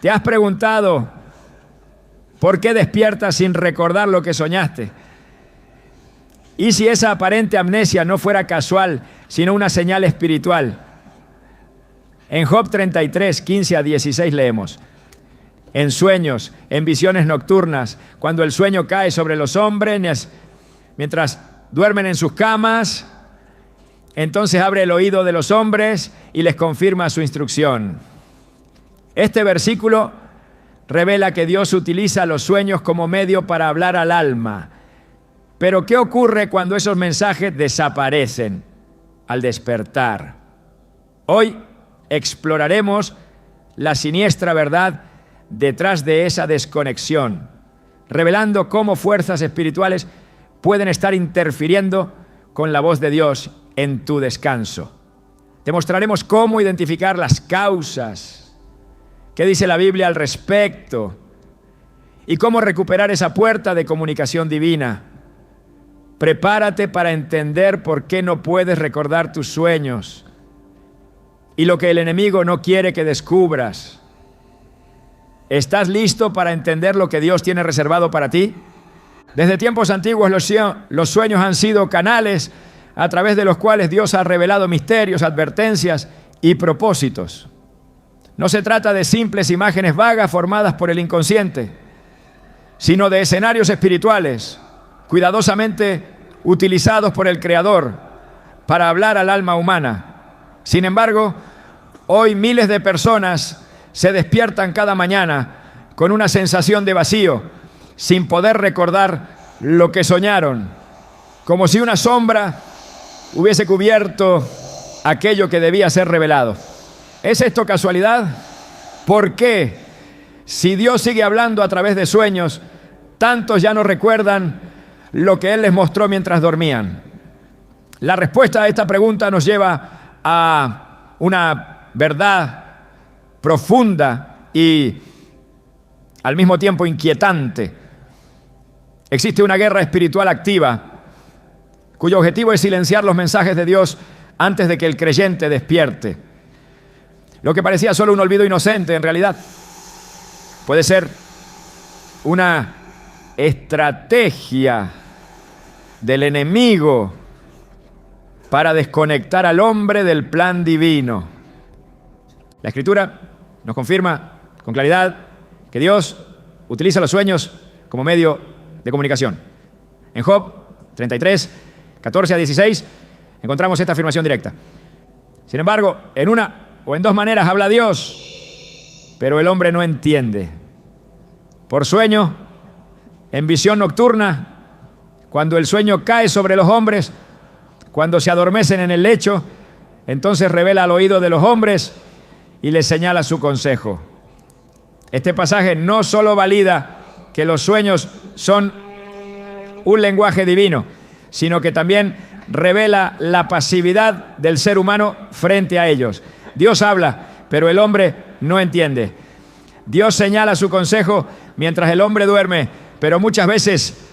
¿Te has preguntado por qué despiertas sin recordar lo que soñaste? ¿Y si esa aparente amnesia no fuera casual, sino una señal espiritual? En Job 33, 15 a 16 leemos: en sueños, en visiones nocturnas, cuando el sueño cae sobre los hombres, mientras duermen en sus camas, entonces abre el oído de los hombres y les confirma su instrucción. Este versículo revela que Dios utiliza los sueños como medio para hablar al alma. Pero ¿qué ocurre cuando esos mensajes desaparecen al despertar? Hoy exploraremos la siniestra verdad detrás de esa desconexión, revelando cómo fuerzas espirituales pueden estar interfiriendo con la voz de Dios en tu descanso. Te mostraremos cómo identificar las causas, qué dice la Biblia al respecto y cómo recuperar esa puerta de comunicación divina. Prepárate para entender por qué no puedes recordar tus sueños y lo que el enemigo no quiere que descubras. ¿Estás listo para entender lo que Dios tiene reservado para ti? Desde tiempos antiguos los sueños han sido canales a través de los cuales Dios ha revelado misterios, advertencias y propósitos. No se trata de simples imágenes vagas formadas por el inconsciente, sino de escenarios espirituales cuidadosamente utilizados por el Creador para hablar al alma humana. Sin embargo, hoy miles de personas se despiertan cada mañana con una sensación de vacío, sin poder recordar lo que soñaron, como si una sombra hubiese cubierto aquello que debía ser revelado. ¿Es esto casualidad? ¿Por qué? Si Dios sigue hablando a través de sueños, tantos ya no recuerdan lo que Él les mostró mientras dormían. La respuesta a esta pregunta nos lleva a una verdad profunda y al mismo tiempo inquietante. Existe una guerra espiritual activa cuyo objetivo es silenciar los mensajes de Dios antes de que el creyente despierte. Lo que parecía solo un olvido inocente, en realidad, puede ser una estrategia del enemigo para desconectar al hombre del plan divino. La Escritura nos confirma con claridad que Dios utiliza los sueños como medio de comunicación. En Job 33, 14 a 16, encontramos esta afirmación directa. Sin embargo, en una o en dos maneras habla Dios, pero el hombre no entiende. Por sueño, en visión nocturna, cuando el sueño cae sobre los hombres, cuando se adormecen en el lecho, entonces revela al oído de los hombres y les señala su consejo. Este pasaje no solo valida que los sueños son un lenguaje divino, sino que también revela la pasividad del ser humano frente a ellos. Dios habla, pero el hombre no entiende. Dios señala su consejo mientras el hombre duerme, pero muchas veces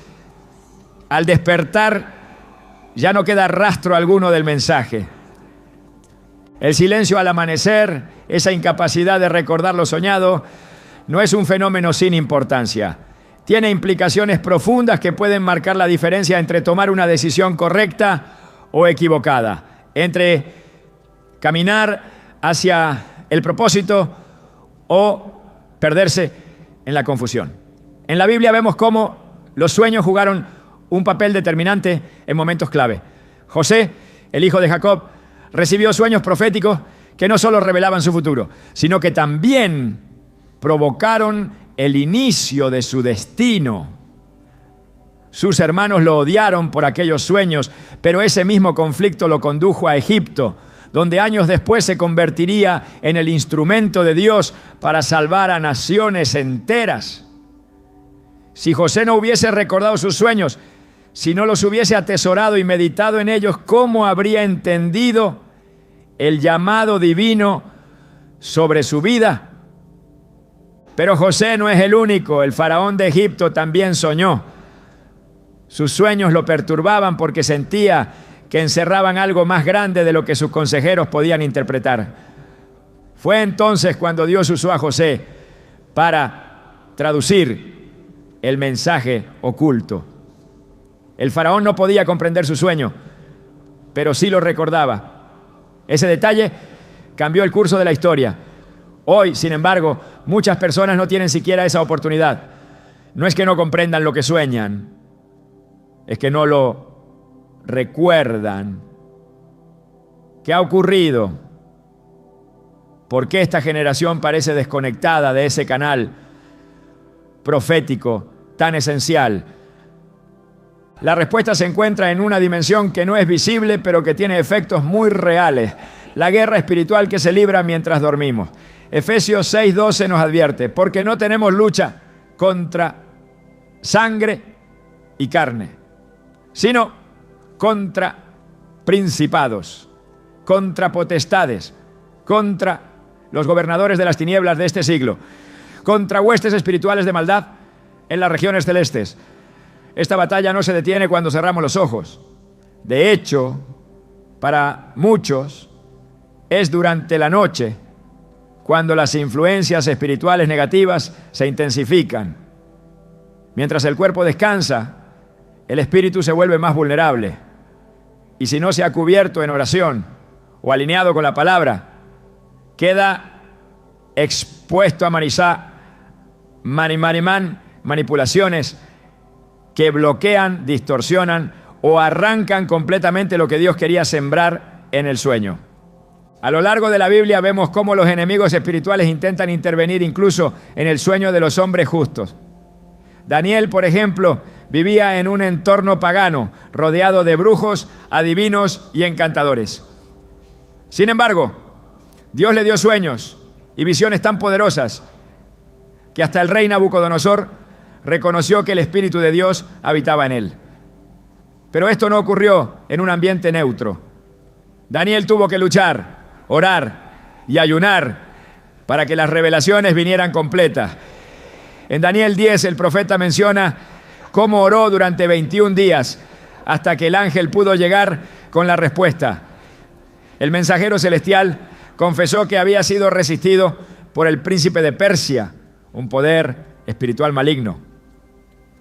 al despertar ya no queda rastro alguno del mensaje. El silencio al amanecer, esa incapacidad de recordar lo soñado, no es un fenómeno sin importancia. Tiene implicaciones profundas que pueden marcar la diferencia entre tomar una decisión correcta o equivocada, entre caminar hacia el propósito o perderse en la confusión. En la Biblia vemos cómo los sueños jugaron un papel determinante en momentos clave. José, el hijo de Jacob, recibió sueños proféticos que no solo revelaban su futuro, sino que también provocaron el inicio de su destino. Sus hermanos lo odiaron por aquellos sueños, pero ese mismo conflicto lo condujo a Egipto, donde años después se convertiría en el instrumento de Dios para salvar a naciones enteras. Si José no hubiese recordado sus sueños, si no los hubiese atesorado y meditado en ellos, ¿cómo habría entendido el llamado divino sobre su vida? Pero José no es el único. El faraón de Egipto también soñó. Sus sueños lo perturbaban porque sentía que encerraban algo más grande de lo que sus consejeros podían interpretar. Fue entonces cuando Dios usó a José para traducir el mensaje oculto. El faraón no podía comprender su sueño, pero sí lo recordaba. Ese detalle cambió el curso de la historia. Hoy, sin embargo, muchas personas no tienen siquiera esa oportunidad. No es que no comprendan lo que sueñan, es que no lo recuerdan. ¿Qué ha ocurrido? ¿Por qué esta generación parece desconectada de ese canal profético tan esencial? La respuesta se encuentra en una dimensión que no es visible, pero que tiene efectos muy reales. La guerra espiritual que se libra mientras dormimos. Efesios 6:12 nos advierte, porque no tenemos lucha contra sangre y carne, sino contra principados, contra potestades, contra los gobernadores de las tinieblas de este siglo, contra huestes espirituales de maldad en las regiones celestes. Esta batalla no se detiene cuando cerramos los ojos. De hecho, para muchos es durante la noche cuando las influencias espirituales negativas se intensifican. Mientras el cuerpo descansa, el espíritu se vuelve más vulnerable. Y si no se ha cubierto en oración o alineado con la palabra, queda expuesto a manipulaciones que bloquean, distorsionan o arrancan completamente lo que Dios quería sembrar en el sueño. A lo largo de la Biblia vemos cómo los enemigos espirituales intentan intervenir incluso en el sueño de los hombres justos. Daniel, por ejemplo, vivía en un entorno pagano, rodeado de brujos, adivinos y encantadores. Sin embargo, Dios le dio sueños y visiones tan poderosas que hasta el rey Nabucodonosor reconoció que el Espíritu de Dios habitaba en él. Pero esto no ocurrió en un ambiente neutro. Daniel tuvo que luchar, orar y ayunar para que las revelaciones vinieran completas. En Daniel 10 el profeta menciona cómo oró durante 21 días hasta que el ángel pudo llegar con la respuesta. El mensajero celestial confesó que había sido resistido por el príncipe de Persia, un poder espiritual maligno.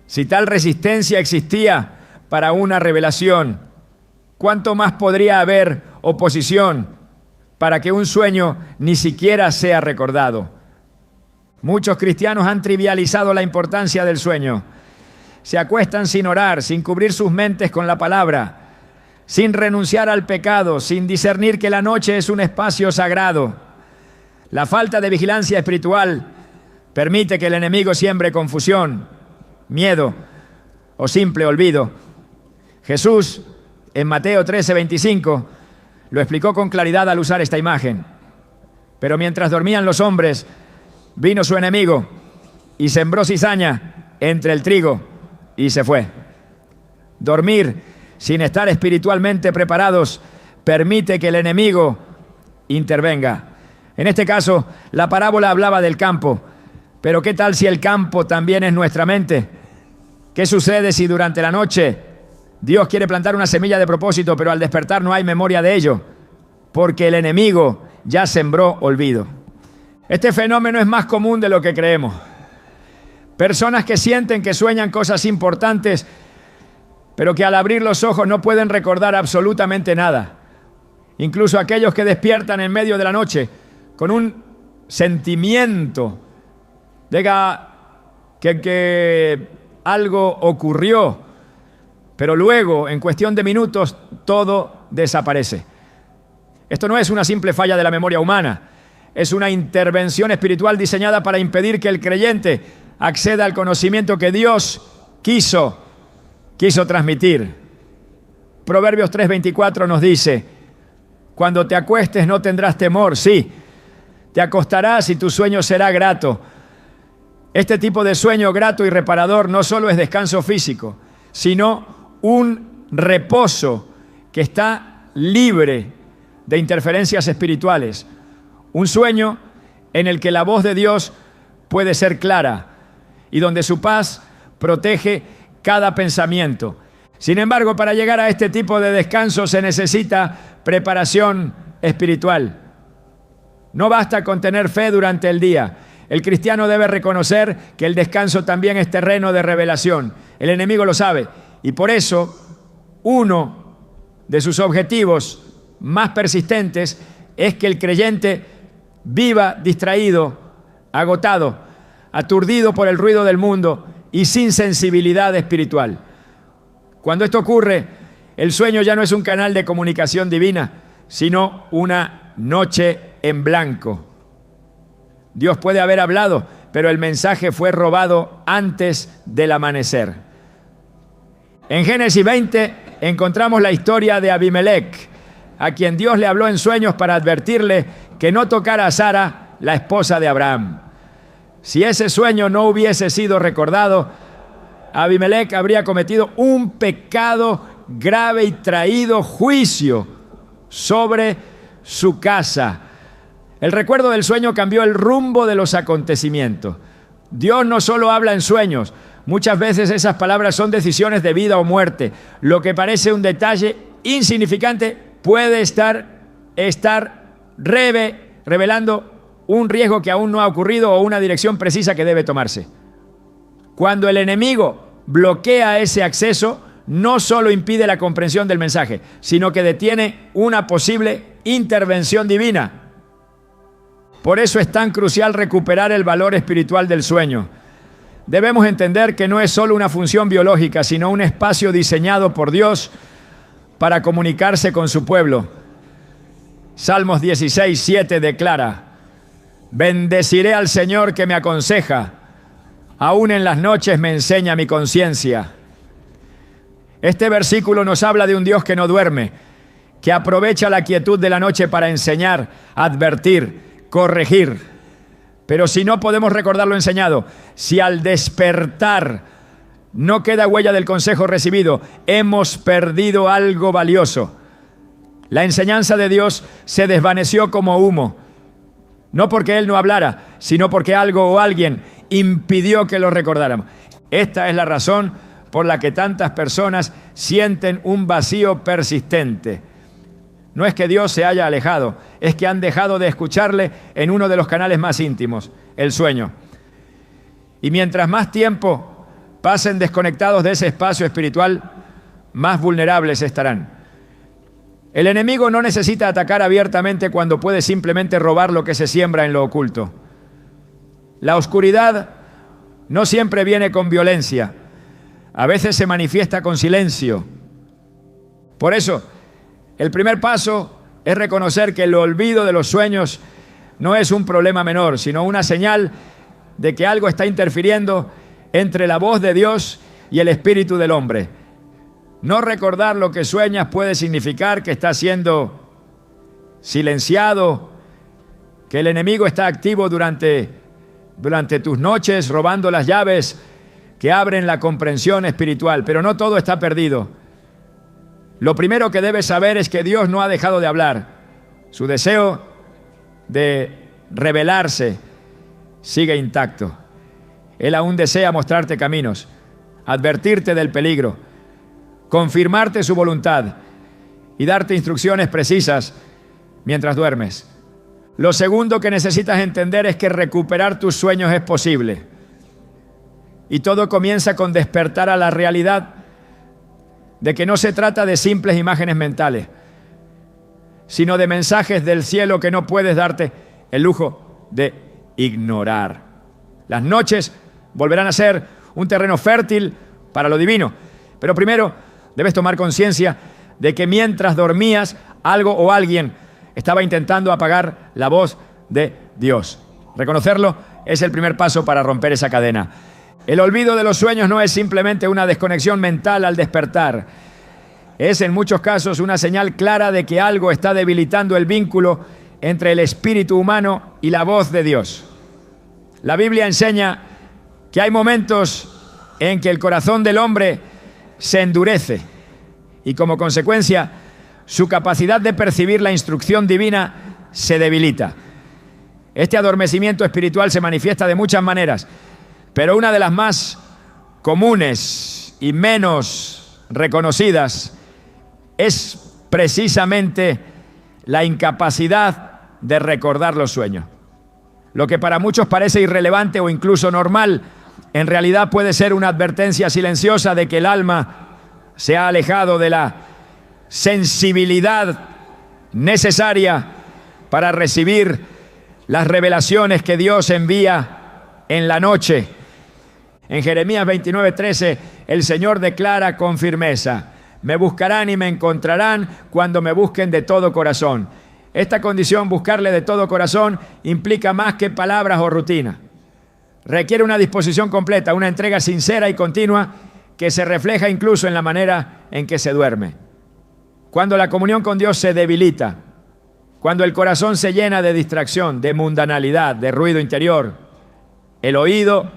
Si tal resistencia existía para una revelación, ¿cuánto más podría haber oposición para que un sueño ni siquiera sea recordado? Muchos cristianos han trivializado la importancia del sueño. Se acuestan sin orar, sin cubrir sus mentes con la palabra, sin renunciar al pecado, sin discernir que la noche es un espacio sagrado. La falta de vigilancia espiritual permite que el enemigo siembre confusión, miedo o simple olvido. Jesús, en Mateo 13:25, lo explicó con claridad al usar esta imagen. Pero mientras dormían los hombres, vino su enemigo y sembró cizaña entre el trigo y se fue. Dormir sin estar espiritualmente preparados permite que el enemigo intervenga. En este caso, la parábola hablaba del campo. Pero ¿qué tal si el campo también es nuestra mente? ¿Qué sucede si durante la noche Dios quiere plantar una semilla de propósito, pero al despertar no hay memoria de ello? Porque el enemigo ya sembró olvido. Este fenómeno es más común de lo que creemos. Personas que sienten que sueñan cosas importantes, pero que al abrir los ojos no pueden recordar absolutamente nada. Incluso aquellos que despiertan en medio de la noche con un sentimiento de que algo ocurrió, pero luego, en cuestión de minutos, todo desaparece. Esto no es una simple falla de la memoria humana, es una intervención espiritual diseñada para impedir que el creyente acceda al conocimiento que Dios quiso transmitir. Proverbios 3:24 nos dice: cuando te acuestes no tendrás temor, sí, te acostarás y tu sueño será grato. Este tipo de sueño grato y reparador no solo es descanso físico, sino un reposo que está libre de interferencias espirituales. Un sueño en el que la voz de Dios puede ser clara y donde su paz protege cada pensamiento. Sin embargo, para llegar a este tipo de descanso se necesita preparación espiritual. No basta con tener fe durante el día. El cristiano debe reconocer que el descanso también es terreno de revelación. El enemigo lo sabe y por eso uno de sus objetivos más persistentes es que el creyente viva distraído, agotado, aturdido por el ruido del mundo y sin sensibilidad espiritual. Cuando esto ocurre, el sueño ya no es un canal de comunicación divina, sino una noche en blanco. Dios puede haber hablado, pero el mensaje fue robado antes del amanecer. En Génesis 20 encontramos la historia de Abimelech, a quien Dios le habló en sueños para advertirle que no tocara a Sara, la esposa de Abraham. Si ese sueño no hubiese sido recordado, Abimelech habría cometido un pecado grave y traído juicio sobre su casa. El recuerdo del sueño cambió el rumbo de los acontecimientos. Dios no solo habla en sueños, muchas veces esas palabras son decisiones de vida o muerte. Lo que parece un detalle insignificante puede estar revelando un riesgo que aún no ha ocurrido o una dirección precisa que debe tomarse. Cuando el enemigo bloquea ese acceso, no solo impide la comprensión del mensaje, sino que detiene una posible intervención divina. Por eso es tan crucial recuperar el valor espiritual del sueño. Debemos entender que no es solo una función biológica, sino un espacio diseñado por Dios para comunicarse con su pueblo. Salmos 16:7 declara: bendeciré al Señor que me aconseja, aún en las noches me enseña mi conciencia. Este versículo nos habla de un Dios que no duerme, que aprovecha la quietud de la noche para enseñar, advertir, corregir. Pero si no podemos recordar lo enseñado, si al despertar no queda huella del consejo recibido, hemos perdido algo valioso. La enseñanza de Dios se desvaneció como humo, no porque Él no hablara, sino porque algo o alguien impidió que lo recordáramos. Esta es la razón por la que tantas personas sienten un vacío persistente. No es que Dios se haya alejado, es que han dejado de escucharle en uno de los canales más íntimos, el sueño. Y mientras más tiempo pasen desconectados de ese espacio espiritual, más vulnerables estarán. El enemigo no necesita atacar abiertamente cuando puede simplemente robar lo que se siembra en lo oculto. La oscuridad no siempre viene con violencia, a veces se manifiesta con silencio. Por eso, el primer paso es reconocer que el olvido de los sueños no es un problema menor, sino una señal de que algo está interfiriendo entre la voz de Dios y el espíritu del hombre. No recordar lo que sueñas puede significar que está siendo silenciado, que el enemigo está activo durante tus noches, robando las llaves que abren la comprensión espiritual. Pero no todo está perdido. Lo primero que debes saber es que Dios no ha dejado de hablar. Su deseo de revelarse sigue intacto. Él aún desea mostrarte caminos, advertirte del peligro, confirmarte su voluntad y darte instrucciones precisas mientras duermes. Lo segundo que necesitas entender es que recuperar tus sueños es posible. Y todo comienza con despertar a la realidad de que no se trata de simples imágenes mentales, sino de mensajes del cielo que no puedes darte el lujo de ignorar. Las noches volverán a ser un terreno fértil para lo divino, pero primero debes tomar conciencia de que mientras dormías, algo o alguien estaba intentando apagar la voz de Dios. Reconocerlo es el primer paso para romper esa cadena. El olvido de los sueños no es simplemente una desconexión mental al despertar. Es en muchos casos una señal clara de que algo está debilitando el vínculo entre el espíritu humano y la voz de Dios. La Biblia enseña que hay momentos en que el corazón del hombre se endurece y como consecuencia su capacidad de percibir la instrucción divina se debilita. Este adormecimiento espiritual se manifiesta de muchas maneras, pero una de las más comunes y menos reconocidas es precisamente la incapacidad de recordar los sueños. Lo que para muchos parece irrelevante o incluso normal, en realidad puede ser una advertencia silenciosa de que el alma se ha alejado de la sensibilidad necesaria para recibir las revelaciones que Dios envía en la noche. En Jeremías 29:13, el Señor declara con firmeza: me buscarán y me encontrarán cuando me busquen de todo corazón. Esta condición, buscarle de todo corazón, implica más que palabras o rutina. Requiere una disposición completa, una entrega sincera y continua que se refleja incluso en la manera en que se duerme. Cuando la comunión con Dios se debilita, cuando el corazón se llena de distracción, de mundanalidad, de ruido interior, el oído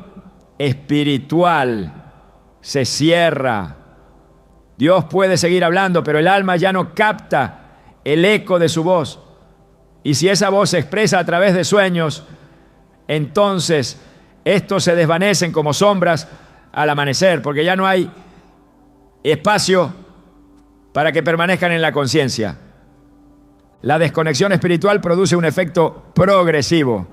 espiritual se cierra. Dios puede seguir hablando, pero el alma ya no capta el eco de su voz. Y si esa voz se expresa a través de sueños, entonces estos se desvanecen como sombras al amanecer, porque ya no hay espacio para que permanezcan en la conciencia. La desconexión espiritual produce un efecto progresivo.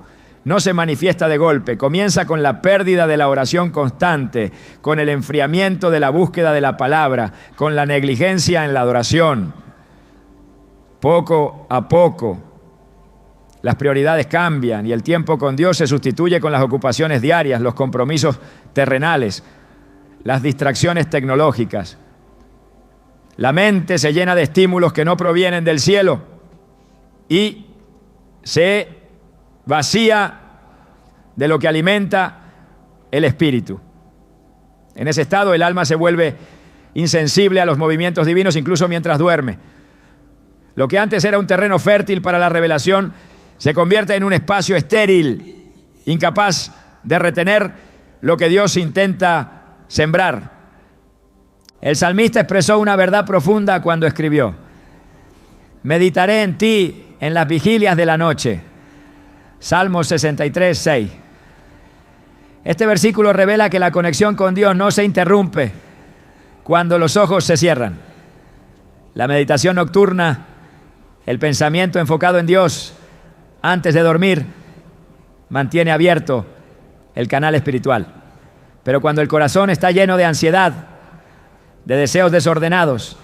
No se manifiesta de golpe, comienza con la pérdida de la oración constante, con el enfriamiento de la búsqueda de la palabra, con la negligencia en la adoración. Poco a poco, las prioridades cambian y el tiempo con Dios se sustituye con las ocupaciones diarias, los compromisos terrenales, las distracciones tecnológicas. La mente se llena de estímulos que no provienen del cielo y se vacía de lo que alimenta el espíritu. En ese estado el alma se vuelve insensible a los movimientos divinos incluso mientras duerme. Lo que antes era un terreno fértil para la revelación se convierte en un espacio estéril, incapaz de retener lo que Dios intenta sembrar. El salmista expresó una verdad profunda cuando escribió: meditaré en ti en las vigilias de la noche. Salmos 63:6. Este versículo revela que la conexión con Dios no se interrumpe cuando los ojos se cierran. La meditación nocturna, el pensamiento enfocado en Dios antes de dormir, mantiene abierto el canal espiritual. Pero cuando el corazón está lleno de ansiedad, de deseos desordenados,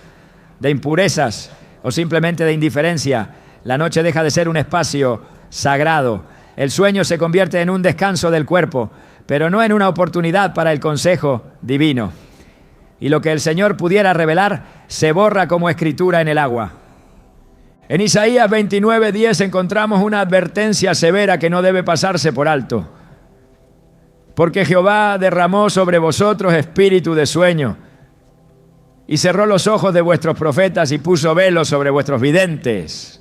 de impurezas o simplemente de indiferencia, la noche deja de ser un espacio sagrado. El sueño se convierte en un descanso del cuerpo, pero no en una oportunidad para el consejo divino. Y lo que el Señor pudiera revelar se borra como escritura en el agua. En Isaías 29:10 encontramos una advertencia severa que no debe pasarse por alto. Porque Jehová derramó sobre vosotros espíritu de sueño y cerró los ojos de vuestros profetas y puso velo sobre vuestros videntes.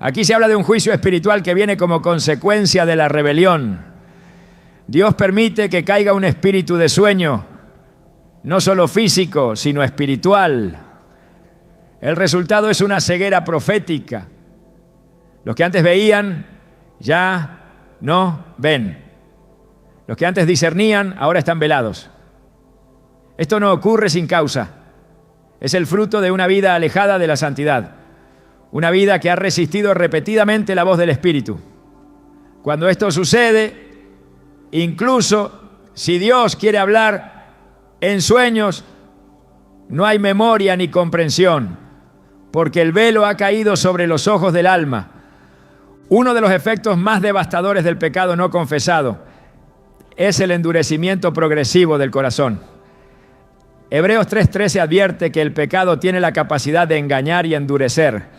Aquí se habla de un juicio espiritual que viene como consecuencia de la rebelión. Dios permite que caiga un espíritu de sueño, no solo físico, sino espiritual. El resultado es una ceguera profética. Los que antes veían, ya no ven. Los que antes discernían, ahora están velados. Esto no ocurre sin causa. Es el fruto de una vida alejada de la santidad. Una vida que ha resistido repetidamente la voz del Espíritu. Cuando esto sucede, incluso si Dios quiere hablar en sueños, no hay memoria ni comprensión, porque el velo ha caído sobre los ojos del alma. Uno de los efectos más devastadores del pecado no confesado es el endurecimiento progresivo del corazón. Hebreos 3:13 advierte que el pecado tiene la capacidad de engañar y endurecer.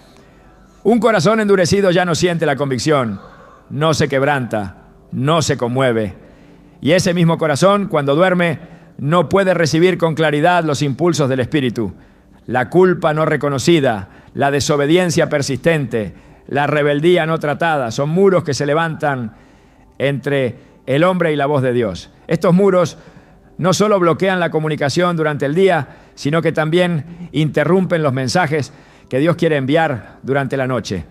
Un corazón endurecido ya no siente la convicción, no se quebranta, no se conmueve. Y ese mismo corazón, cuando duerme, no puede recibir con claridad los impulsos del Espíritu. La culpa no reconocida, la desobediencia persistente, la rebeldía no tratada, son muros que se levantan entre el hombre y la voz de Dios. Estos muros no solo bloquean la comunicación durante el día, sino que también interrumpen los mensajes que Dios quiere enviar durante la noche.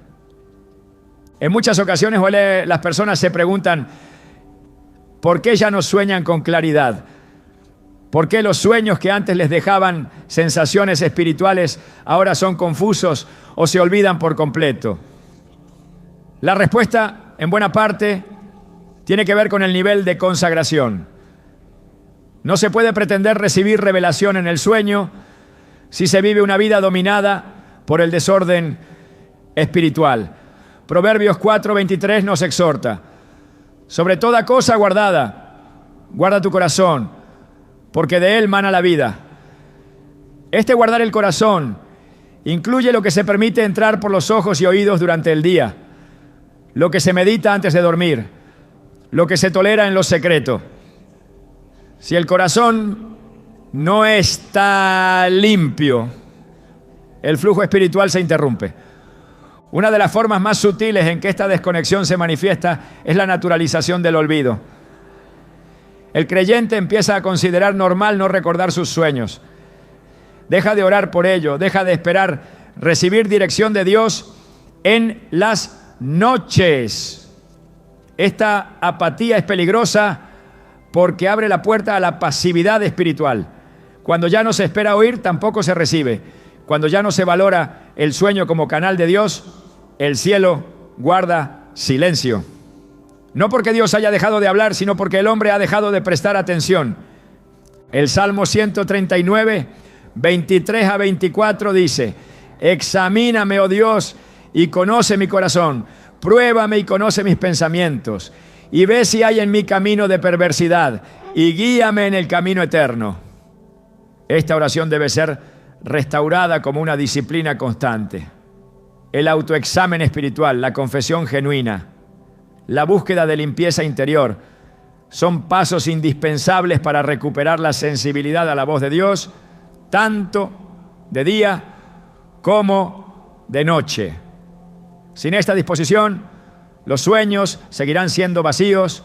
En muchas ocasiones las personas se preguntan, ¿por qué ya no sueñan con claridad? ¿Por qué los sueños que antes les dejaban sensaciones espirituales ahora son confusos o se olvidan por completo? La respuesta en buena parte, tiene que ver con el nivel de consagración. No se puede pretender recibir revelación en el sueño si se vive una vida dominada por el desorden espiritual. Proverbios 4:23 nos exhorta: sobre toda cosa guardada, guarda tu corazón, porque de él mana la vida. Este guardar el corazón incluye lo que se permite entrar por los ojos y oídos durante el día, lo que se medita antes de dormir, lo que se tolera en lo secreto. Si el corazón no está limpio, el flujo espiritual se interrumpe. Una de las formas más sutiles en que esta desconexión se manifiesta es la naturalización del olvido. El creyente empieza a considerar normal no recordar sus sueños. Deja de orar por ello, deja de esperar recibir dirección de Dios en las noches. Esta apatía es peligrosa porque abre la puerta a la pasividad espiritual. Cuando ya no se espera oír, tampoco se recibe. Cuando ya no se valora el sueño como canal de Dios, el cielo guarda silencio. No porque Dios haya dejado de hablar, sino porque el hombre ha dejado de prestar atención. El Salmo 139, 23 a 24 dice: examíname, oh Dios, y conoce mi corazón. Pruébame y conoce mis pensamientos. Y ve si hay en mí camino de perversidad, y guíame en el camino eterno. Esta oración debe ser restaurada como una disciplina constante. El autoexamen espiritual, la confesión genuina, la búsqueda de limpieza interior son pasos indispensables para recuperar la sensibilidad a la voz de Dios, tanto de día como de noche. Sin esta disposición, los sueños seguirán siendo vacíos,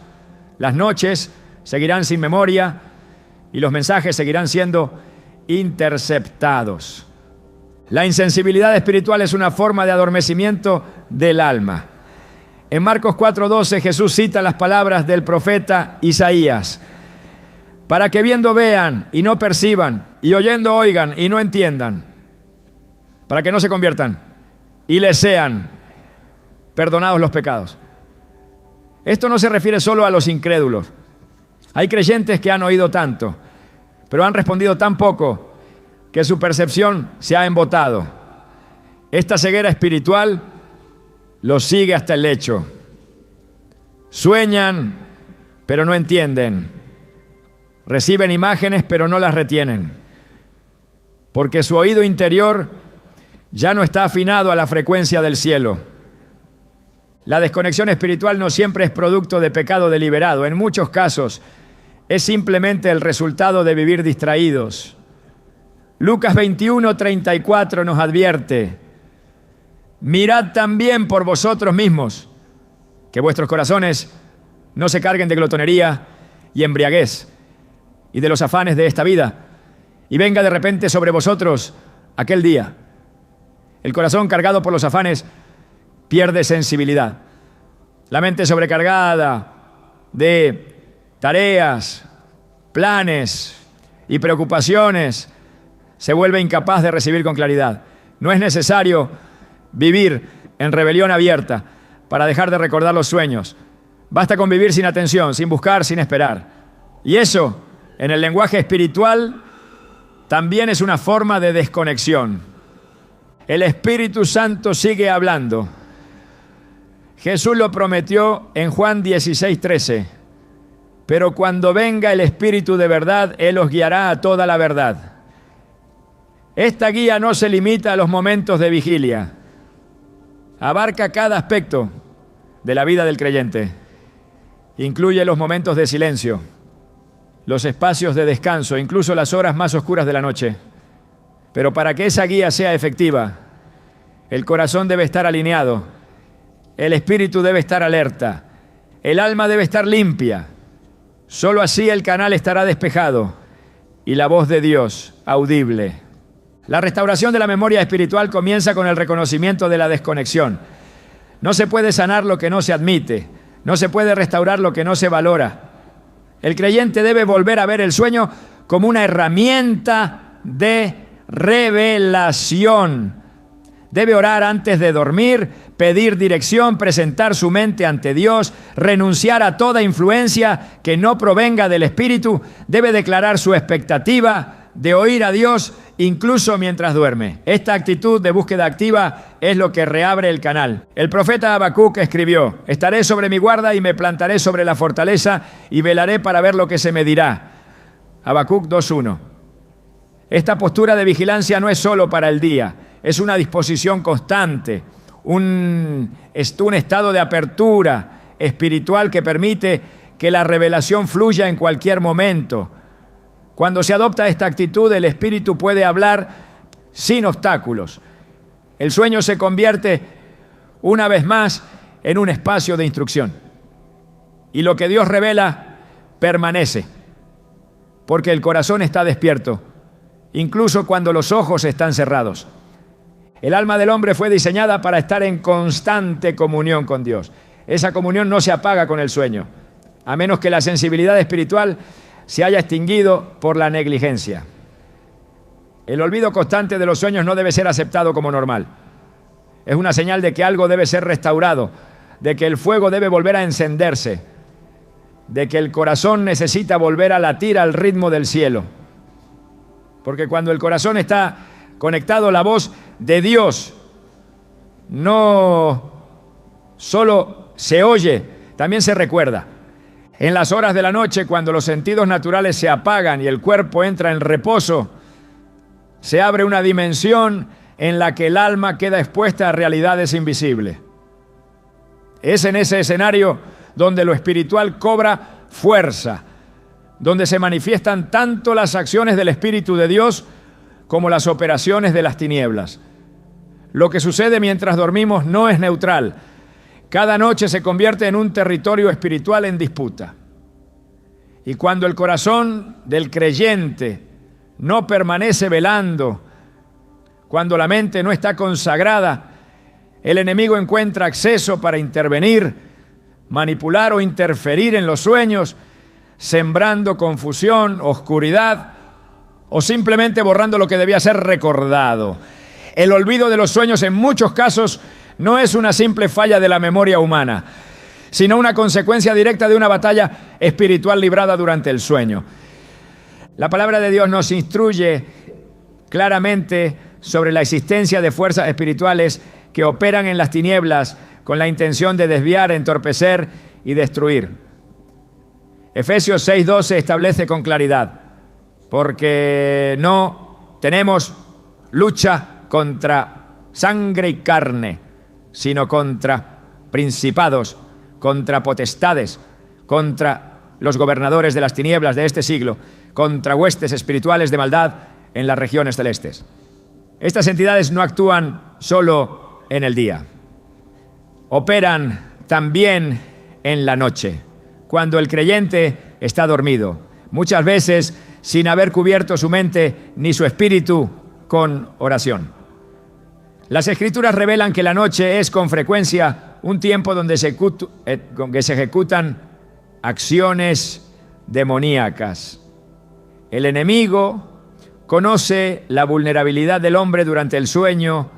las noches seguirán sin memoria y los mensajes seguirán siendo interceptados. La insensibilidad espiritual es una forma de adormecimiento del alma. En Marcos 4:12 Jesús cita las palabras del profeta Isaías: para que viendo vean y no perciban, y oyendo oigan y no entiendan, para que no se conviertan y les sean perdonados los pecados. Esto no se refiere solo a los incrédulos. Hay creyentes que han oído tanto, pero han respondido tan poco que su percepción se ha embotado. Esta ceguera espiritual los sigue hasta el lecho. Sueñan, pero no entienden. Reciben imágenes, pero no las retienen. Porque su oído interior ya no está afinado a la frecuencia del cielo. La desconexión espiritual no siempre es producto de pecado deliberado. En muchos casos es simplemente el resultado de vivir distraídos. Lucas 21:34 nos advierte: mirad también por vosotros mismos, que vuestros corazones no se carguen de glotonería y embriaguez y de los afanes de esta vida, y venga de repente sobre vosotros aquel día. El corazón cargado por los afanes pierde sensibilidad. La mente sobrecargada de tareas, planes y preocupaciones se vuelve incapaz de recibir con claridad. No es necesario vivir en rebelión abierta para dejar de recordar los sueños. Basta con vivir sin atención, sin buscar, sin esperar. Y eso, en el lenguaje espiritual, también es una forma de desconexión. El Espíritu Santo sigue hablando. Jesús lo prometió en Juan 16:13. Pero cuando venga el Espíritu de verdad, Él os guiará a toda la verdad. Esta guía no se limita a los momentos de vigilia. Abarca cada aspecto de la vida del creyente. Incluye los momentos de silencio, los espacios de descanso, incluso las horas más oscuras de la noche. Pero para que esa guía sea efectiva, el corazón debe estar alineado, el espíritu debe estar alerta, el alma debe estar limpia. Solo así el canal estará despejado y la voz de Dios audible. La restauración de la memoria espiritual comienza con el reconocimiento de la desconexión. No se puede sanar lo que no se admite, no se puede restaurar lo que no se valora. El creyente debe volver a ver el sueño como una herramienta de revelación. Debe orar antes de dormir, pedir dirección, presentar su mente ante Dios, renunciar a toda influencia que no provenga del Espíritu. Debe declarar su expectativa de oír a Dios incluso mientras duerme. Esta actitud de búsqueda activa es lo que reabre el canal. El profeta Habacuc escribió: estaré sobre mi guarda y me plantaré sobre la fortaleza y velaré para ver lo que se me dirá. Habacuc 2:1. Esta postura de vigilancia no es solo para el día, es una disposición constante, un estado de apertura espiritual que permite que la revelación fluya en cualquier momento. Cuando se adopta esta actitud, el Espíritu puede hablar sin obstáculos. El sueño se convierte una vez más en un espacio de instrucción. Y lo que Dios revela permanece, porque el corazón está despierto, incluso cuando los ojos están cerrados. El alma del hombre fue diseñada para estar en constante comunión con Dios. Esa comunión no se apaga con el sueño, a menos que la sensibilidad espiritual se haya extinguido por la negligencia. El olvido constante de los sueños no debe ser aceptado como normal. Es una señal de que algo debe ser restaurado, de que el fuego debe volver a encenderse, de que el corazón necesita volver a latir al ritmo del cielo. Porque cuando el corazón está conectado, la voz de Dios no solo se oye, también se recuerda. En las horas de la noche, cuando los sentidos naturales se apagan y el cuerpo entra en reposo, se abre una dimensión en la que el alma queda expuesta a realidades invisibles. Es en ese escenario donde lo espiritual cobra fuerza, donde se manifiestan tanto las acciones del Espíritu de Dios como las operaciones de las tinieblas. Lo que sucede mientras dormimos no es neutral. Cada noche se convierte en un territorio espiritual en disputa. Y cuando el corazón del creyente no permanece velando, cuando la mente no está consagrada, el enemigo encuentra acceso para intervenir, manipular o interferir en los sueños, sembrando confusión, oscuridad o simplemente borrando lo que debía ser recordado. El olvido de los sueños en muchos casos no es una simple falla de la memoria humana, sino una consecuencia directa de una batalla espiritual librada durante el sueño. La palabra de Dios nos instruye claramente sobre la existencia de fuerzas espirituales que operan en las tinieblas con la intención de desviar, entorpecer y destruir. Efesios 6:12 establece con claridad: porque no tenemos lucha contra sangre y carne, sino contra principados, contra potestades, contra los gobernadores de las tinieblas de este siglo, contra huestes espirituales de maldad en las regiones celestes. Estas entidades no actúan solo en el día, operan también en la noche, cuando el creyente está dormido, muchas veces sin haber cubierto su mente ni su espíritu con oración. Las Escrituras revelan que la noche es con frecuencia un tiempo donde se ejecutan acciones demoníacas. El enemigo conoce la vulnerabilidad del hombre durante el sueño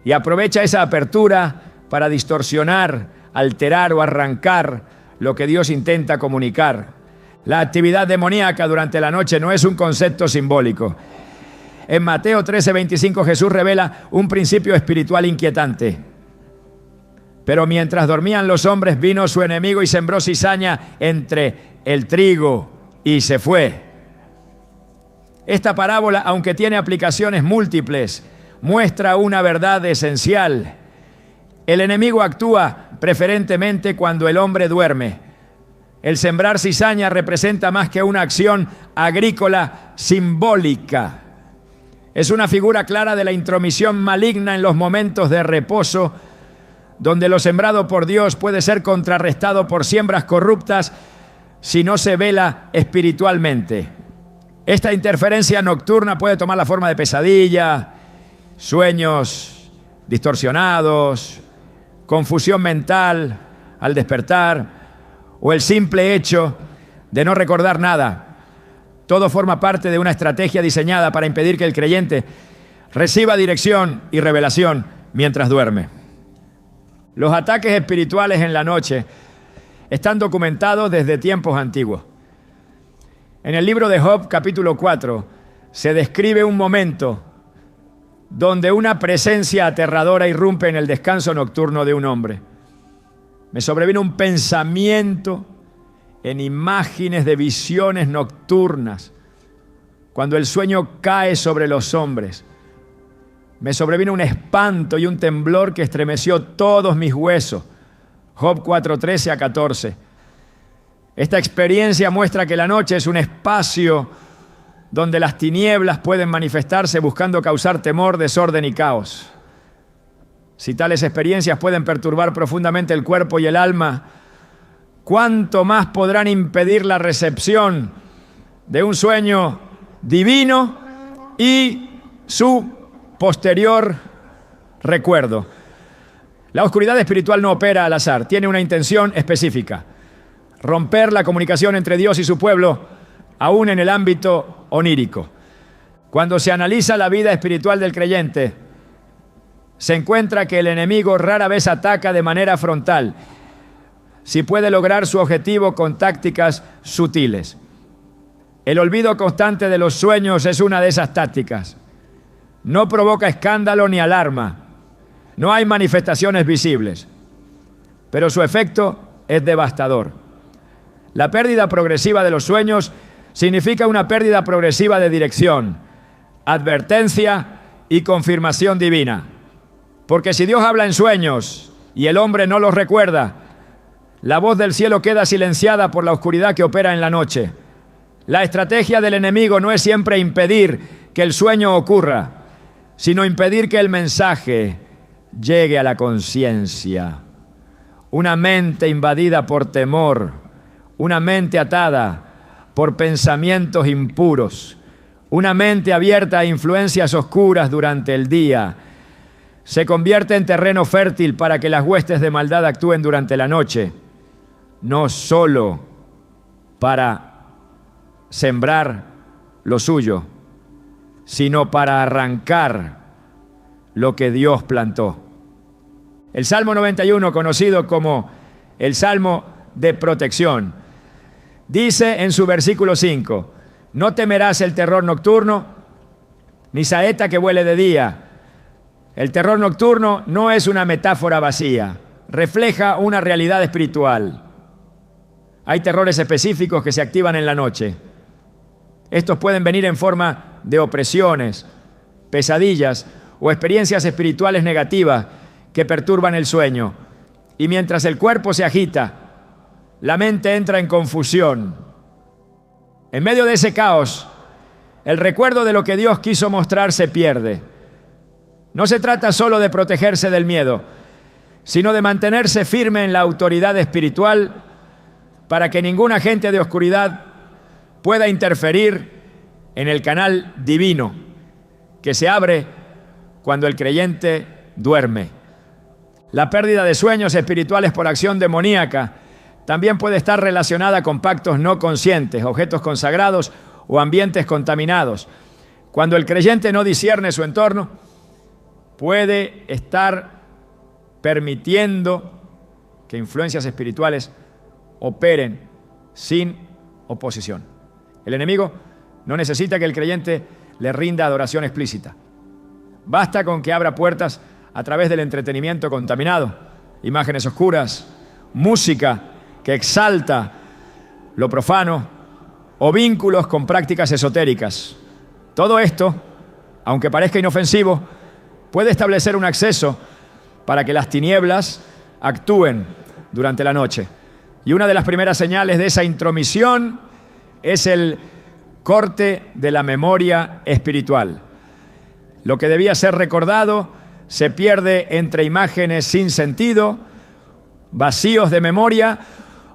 y aprovecha esa apertura para distorsionar, alterar o arrancar lo que Dios intenta comunicar. La actividad demoníaca durante la noche no es un concepto simbólico. En Mateo 13:25 Jesús revela un principio espiritual inquietante. Pero mientras dormían los hombres, vino su enemigo y sembró cizaña entre el trigo y se fue. Esta parábola, aunque tiene aplicaciones múltiples, muestra una verdad esencial. El enemigo actúa preferentemente cuando el hombre duerme. El sembrar cizaña representa más que una acción agrícola simbólica. Es una figura clara de la intromisión maligna en los momentos de reposo, donde lo sembrado por Dios puede ser contrarrestado por siembras corruptas si no se vela espiritualmente. Esta interferencia nocturna puede tomar la forma de pesadilla, sueños distorsionados, confusión mental al despertar o el simple hecho de no recordar nada. Todo forma parte de una estrategia diseñada para impedir que el creyente reciba dirección y revelación mientras duerme. Los ataques espirituales en la noche están documentados desde tiempos antiguos. En el libro de Job, capítulo 4, se describe un momento donde una presencia aterradora irrumpe en el descanso nocturno de un hombre. Me sobrevino un pensamiento en imágenes de visiones nocturnas, cuando el sueño cae sobre los hombres. Me sobrevino un espanto y un temblor que estremeció todos mis huesos. Job 4:13-14. Esta experiencia muestra que la noche es un espacio donde las tinieblas pueden manifestarse buscando causar temor, desorden y caos. Si tales experiencias pueden perturbar profundamente el cuerpo y el alma, ¿cuánto más podrán impedir la recepción de un sueño divino y su posterior recuerdo? La oscuridad espiritual no opera al azar, tiene una intención específica: romper la comunicación entre Dios y su pueblo, aún en el ámbito onírico. Cuando se analiza la vida espiritual del creyente, se encuentra que el enemigo rara vez ataca de manera frontal, si puede lograr su objetivo con tácticas sutiles. El olvido constante de los sueños es una de esas tácticas. No provoca escándalo ni alarma. No hay manifestaciones visibles, pero su efecto es devastador. La pérdida progresiva de los sueños significa una pérdida progresiva de dirección, advertencia y confirmación divina. Porque si Dios habla en sueños y el hombre no los recuerda, la voz del cielo queda silenciada por la oscuridad que opera en la noche. La estrategia del enemigo no es siempre impedir que el sueño ocurra, sino impedir que el mensaje llegue a la conciencia. Una mente invadida por temor, una mente atada por pensamientos impuros, una mente abierta a influencias oscuras durante el día, se convierte en terreno fértil para que las huestes de maldad actúen durante la noche, no solo para sembrar lo suyo, sino para arrancar lo que Dios plantó. El Salmo 91, conocido como el Salmo de protección, dice en su versículo 5: no temerás el terror nocturno, ni saeta que vuele de día. El terror nocturno no es una metáfora vacía, refleja una realidad espiritual. Hay terrores específicos que se activan en la noche. Estos pueden venir en forma de opresiones, pesadillas o experiencias espirituales negativas que perturban el sueño. Y mientras el cuerpo se agita, la mente entra en confusión. En medio de ese caos, el recuerdo de lo que Dios quiso mostrar se pierde. No se trata solo de protegerse del miedo, sino de mantenerse firme en la autoridad espiritual para que ningún agente de oscuridad pueda interferir en el canal divino que se abre cuando el creyente duerme. La pérdida de sueños espirituales por acción demoníaca también puede estar relacionada con pactos no conscientes, objetos consagrados o ambientes contaminados. Cuando el creyente no discierne su entorno, puede estar permitiendo que influencias espirituales operen sin oposición. El enemigo no necesita que el creyente le rinda adoración explícita. Basta con que abra puertas a través del entretenimiento contaminado, imágenes oscuras, música que exalta lo profano o vínculos con prácticas esotéricas. Todo esto, aunque parezca inofensivo, puede establecer un acceso para que las tinieblas actúen durante la noche. Y una de las primeras señales de esa intromisión es el corte de la memoria espiritual. Lo que debía ser recordado se pierde entre imágenes sin sentido, vacíos de memoria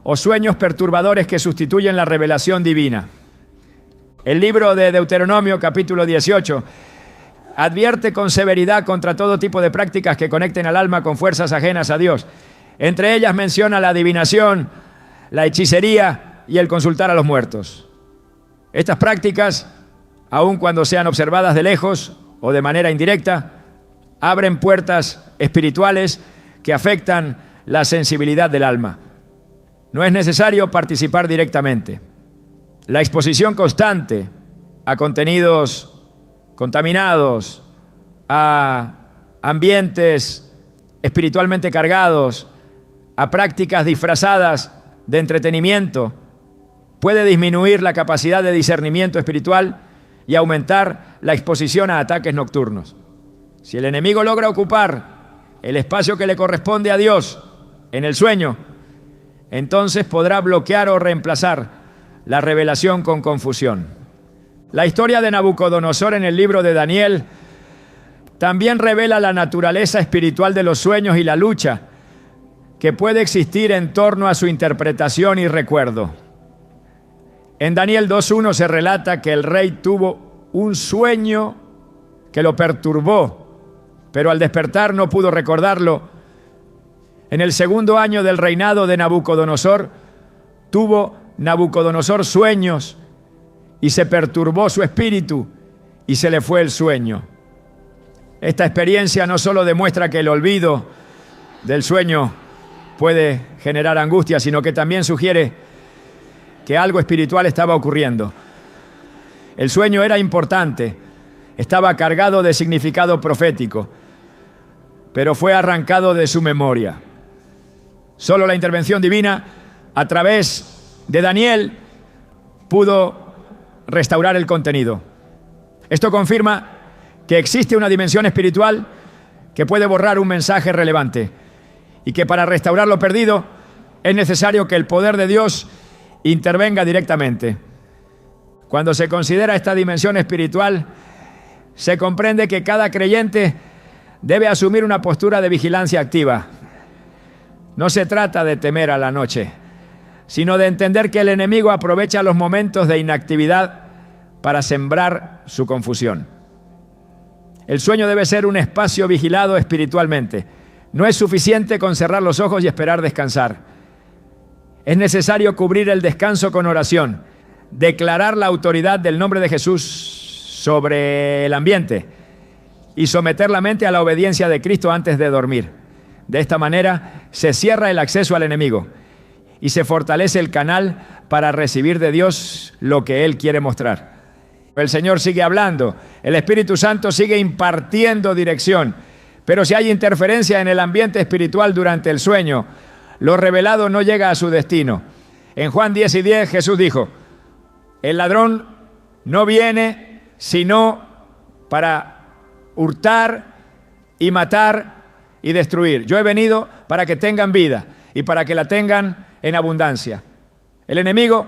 o sueños perturbadores que sustituyen la revelación divina. El libro de Deuteronomio, capítulo 18, advierte con severidad contra todo tipo de prácticas que conecten al alma con fuerzas ajenas a Dios. Entre ellas menciona la adivinación, la hechicería y el consultar a los muertos. Estas prácticas, aun cuando sean observadas de lejos o de manera indirecta, abren puertas espirituales que afectan la sensibilidad del alma. No es necesario participar directamente. La exposición constante a contenidos contaminados, a ambientes espiritualmente cargados, a prácticas disfrazadas de entretenimiento, puede disminuir la capacidad de discernimiento espiritual y aumentar la exposición a ataques nocturnos. Si el enemigo logra ocupar el espacio que le corresponde a Dios en el sueño, entonces podrá bloquear o reemplazar la revelación con confusión. La historia de Nabucodonosor en el libro de Daniel también revela la naturaleza espiritual de los sueños y la lucha que puede existir en torno a su interpretación y recuerdo. En Daniel 2:1 se relata que el rey tuvo un sueño que lo perturbó, pero al despertar no pudo recordarlo. En el segundo año del reinado de Nabucodonosor, tuvo Nabucodonosor sueños y se perturbó su espíritu y se le fue el sueño. Esta experiencia no solo demuestra que el olvido del sueño puede generar angustia, sino que también sugiere que algo espiritual estaba ocurriendo. El sueño era importante, estaba cargado de significado profético, pero fue arrancado de su memoria. Solo la intervención divina, a través de Daniel, pudo restaurar el contenido. Esto confirma que existe una dimensión espiritual que puede borrar un mensaje relevante y que para restaurar lo perdido es necesario que el poder de Dios intervenga directamente. Cuando se considera esta dimensión espiritual, se comprende que cada creyente debe asumir una postura de vigilancia activa. No se trata de temer a la noche, sino de entender que el enemigo aprovecha los momentos de inactividad para sembrar su confusión. El sueño debe ser un espacio vigilado espiritualmente. No es suficiente con cerrar los ojos y esperar descansar. Es necesario cubrir el descanso con oración, declarar la autoridad del nombre de Jesús sobre el ambiente y someter la mente a la obediencia de Cristo antes de dormir. De esta manera se cierra el acceso al enemigo y se fortalece el canal para recibir de Dios lo que Él quiere mostrar. El Señor sigue hablando, el Espíritu Santo sigue impartiendo dirección, pero si hay interferencia en el ambiente espiritual durante el sueño, lo revelado no llega a su destino. En Juan 10:10 Jesús dijo: el ladrón no viene sino para hurtar y matar y destruir. Yo he venido para que tengan vida y para que la tengan en abundancia. El enemigo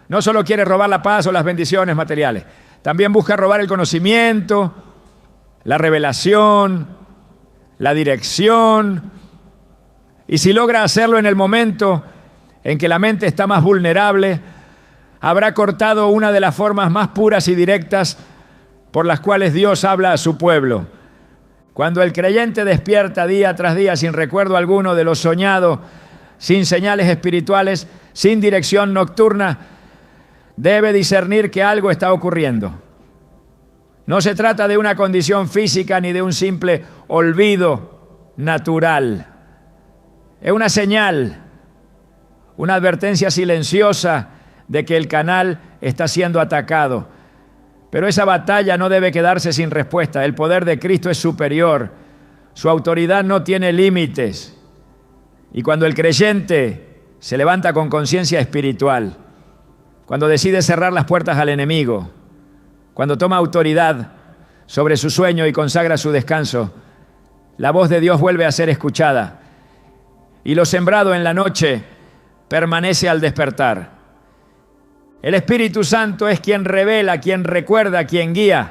no solo quiere robar la paz o las bendiciones materiales, también busca robar el conocimiento, la revelación, la dirección. Y si logra hacerlo en el momento en que la mente está más vulnerable, habrá cortado una de las formas más puras y directas por las cuales Dios habla a su pueblo. Cuando el creyente despierta día tras día sin recuerdo alguno de lo soñado, sin señales espirituales, sin dirección nocturna, debe discernir que algo está ocurriendo. No se trata de una condición física ni de un simple olvido natural. Es una señal, una advertencia silenciosa de que el canal está siendo atacado. Pero esa batalla no debe quedarse sin respuesta. El poder de Cristo es superior. Su autoridad no tiene límites. Y cuando el creyente se levanta con conciencia espiritual, cuando decide cerrar las puertas al enemigo, cuando toma autoridad sobre su sueño y consagra su descanso, la voz de Dios vuelve a ser escuchada. Y lo sembrado en la noche permanece al despertar. El Espíritu Santo es quien revela, quien recuerda, quien guía,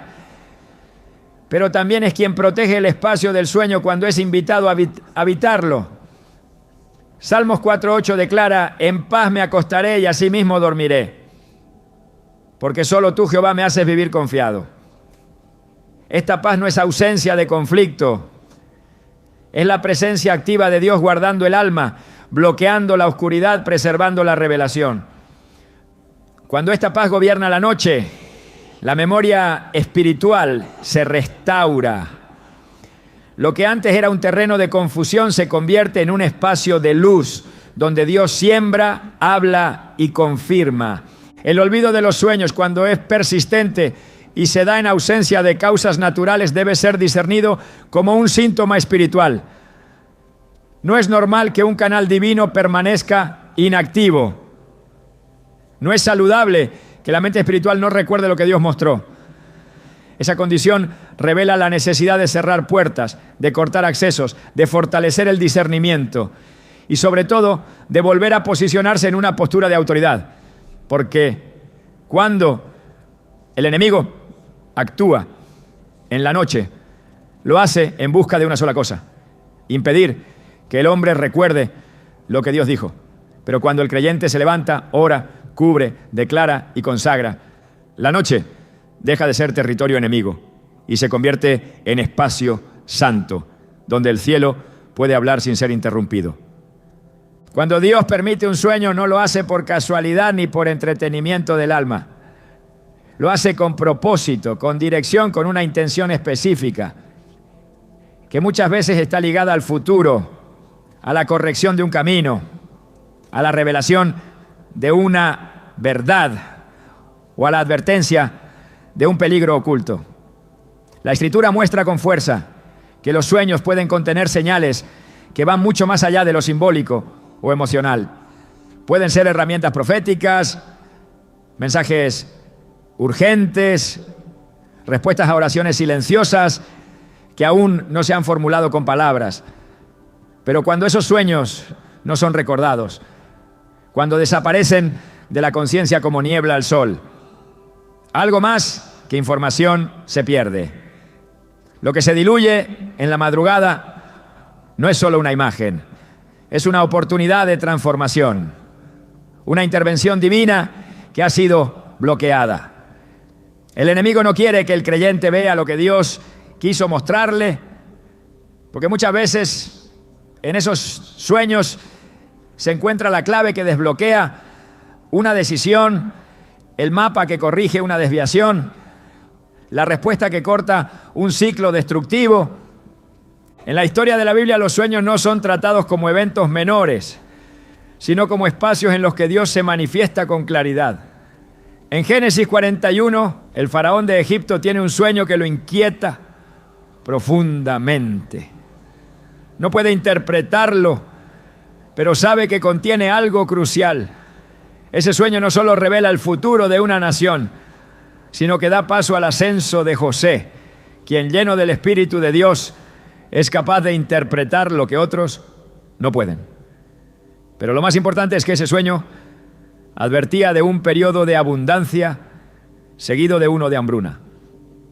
pero también es quien protege el espacio del sueño cuando es invitado a habitarlo. Salmos 4:8 declara: en paz me acostaré y asimismo dormiré, porque solo tú, Jehová, me haces vivir confiado. Esta paz no es ausencia de conflicto, es la presencia activa de Dios guardando el alma, bloqueando la oscuridad, preservando la revelación. Cuando esta paz gobierna la noche, la memoria espiritual se restaura. Lo que antes era un terreno de confusión se convierte en un espacio de luz, donde Dios siembra, habla y confirma. El olvido de los sueños, cuando es persistente y se da en ausencia de causas naturales, debe ser discernido como un síntoma espiritual. No es normal que un canal divino permanezca inactivo. No es saludable que la mente espiritual no recuerde lo que Dios mostró. Esa condición revela la necesidad de cerrar puertas, de cortar accesos, de fortalecer el discernimiento y sobre todo de volver a posicionarse en una postura de autoridad. Porque cuando el enemigo actúa en la noche, lo hace en busca de una sola cosa: impedir que el hombre recuerde lo que Dios dijo. Pero cuando el creyente se levanta, ora, cubre, declara y consagra, la noche deja de ser territorio enemigo y se convierte en espacio santo, donde el cielo puede hablar sin ser interrumpido. Cuando Dios permite un sueño, no lo hace por casualidad ni por entretenimiento del alma. Lo hace con propósito, con dirección, con una intención específica, que muchas veces está ligada al futuro, a la corrección de un camino, a la revelación de una verdad o a la advertencia de un peligro oculto. La Escritura muestra con fuerza que los sueños pueden contener señales que van mucho más allá de lo simbólico o emocional. Pueden ser herramientas proféticas, mensajes urgentes, respuestas a oraciones silenciosas que aún no se han formulado con palabras. Pero cuando esos sueños no son recordados, cuando desaparecen de la conciencia como niebla al sol, algo más que información se pierde. Lo que se diluye en la madrugada no es solo una imagen, es una oportunidad de transformación, una intervención divina que ha sido bloqueada. El enemigo no quiere que el creyente vea lo que Dios quiso mostrarle, porque muchas veces en esos sueños se encuentra la clave que desbloquea una decisión, el mapa que corrige una desviación, la respuesta que corta un ciclo destructivo. En la historia de la Biblia, los sueños no son tratados como eventos menores, sino como espacios en los que Dios se manifiesta con claridad. En Génesis 41, el faraón de Egipto tiene un sueño que lo inquieta profundamente. No puede interpretarlo, pero sabe que contiene algo crucial. Ese sueño no solo revela el futuro de una nación, sino que da paso al ascenso de José, quien, lleno del Espíritu de Dios, es capaz de interpretar lo que otros no pueden. Pero lo más importante es que ese sueño advertía de un periodo de abundancia seguido de uno de hambruna.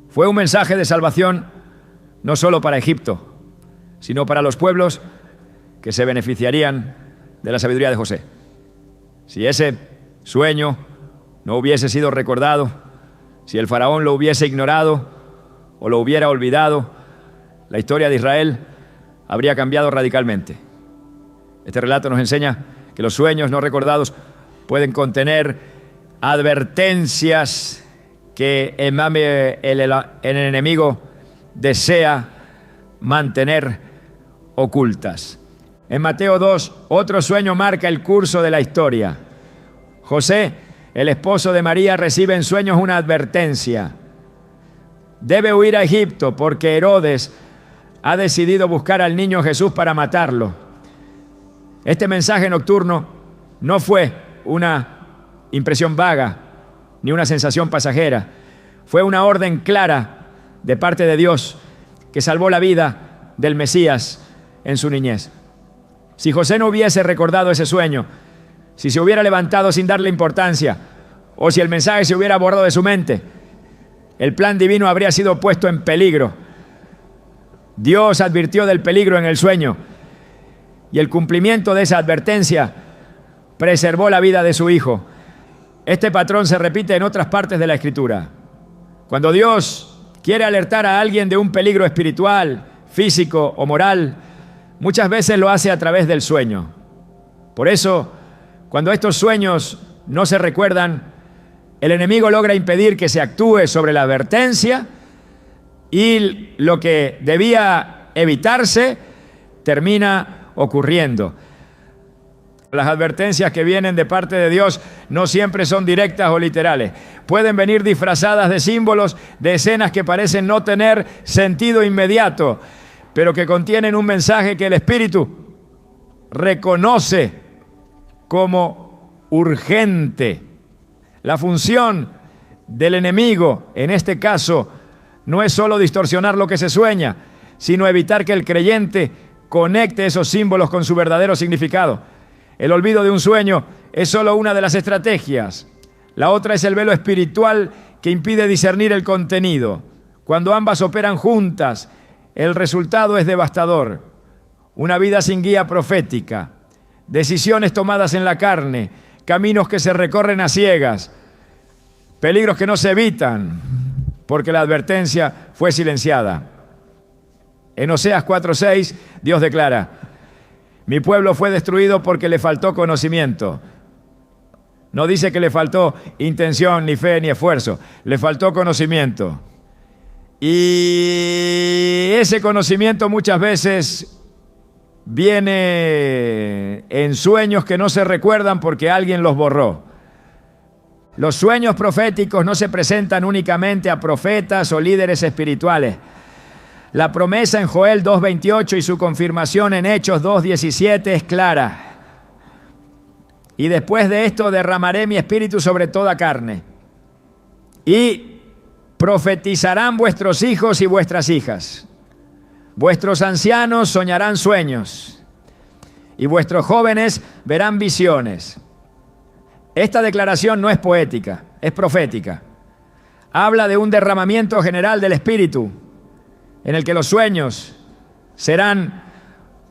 Fue un mensaje de salvación no solo para Egipto, sino para los pueblos que se beneficiarían de la sabiduría de José. Si ese sueño no hubiese sido recordado, si el faraón lo hubiese ignorado o lo hubiera olvidado, la historia de Israel habría cambiado radicalmente. Este relato nos enseña que los sueños no recordados pueden contener advertencias que el enemigo desea mantener ocultas. En Mateo 2, otro sueño marca el curso de la historia. José, el esposo de María, recibe en sueños una advertencia. Debe huir a Egipto porque Herodes ha decidido buscar al niño Jesús para matarlo. Este mensaje nocturno no fue una impresión vaga ni una sensación pasajera. Fue una orden clara de parte de Dios que salvó la vida del Mesías en su niñez. Si José no hubiese recordado ese sueño, si se hubiera levantado sin darle importancia, o si el mensaje se hubiera borrado de su mente, el plan divino habría sido puesto en peligro. Dios advirtió del peligro en el sueño, y el cumplimiento de esa advertencia preservó la vida de su hijo. Este patrón se repite en otras partes de la Escritura. Cuando Dios quiere alertar a alguien de un peligro espiritual, físico o moral, muchas veces lo hace a través del sueño. Por eso, cuando estos sueños no se recuerdan, el enemigo logra impedir que se actúe sobre la advertencia y lo que debía evitarse, termina ocurriendo. Las advertencias que vienen de parte de Dios no siempre son directas o literales. Pueden venir disfrazadas de símbolos, de escenas que parecen no tener sentido inmediato, pero que contienen un mensaje que el Espíritu reconoce como urgente. La función del enemigo, en este caso, no es solo distorsionar lo que se sueña, sino evitar que el creyente conecte esos símbolos con su verdadero significado. El olvido de un sueño es solo una de las estrategias. La otra es el velo espiritual que impide discernir el contenido. Cuando ambas operan juntas, el resultado es devastador. Una vida sin guía profética, decisiones tomadas en la carne, caminos que se recorren a ciegas, peligros que no se evitan porque la advertencia fue silenciada. En Oseas 4:6, Dios declara: mi pueblo fue destruido porque le faltó conocimiento. No dice que le faltó intención, ni fe, ni esfuerzo. Le faltó conocimiento. Y ese conocimiento muchas veces viene en sueños que no se recuerdan porque alguien los borró. Los sueños proféticos no se presentan únicamente a profetas o líderes espirituales. La promesa en Joel 2:28 y su confirmación en Hechos 2:17 es clara. Y después de esto derramaré mi espíritu sobre toda carne. Y profetizarán vuestros hijos y vuestras hijas. Vuestros ancianos soñarán sueños. Y vuestros jóvenes verán visiones. Esta declaración no es poética, es profética. Habla de un derramamiento general del espíritu, en el que los sueños serán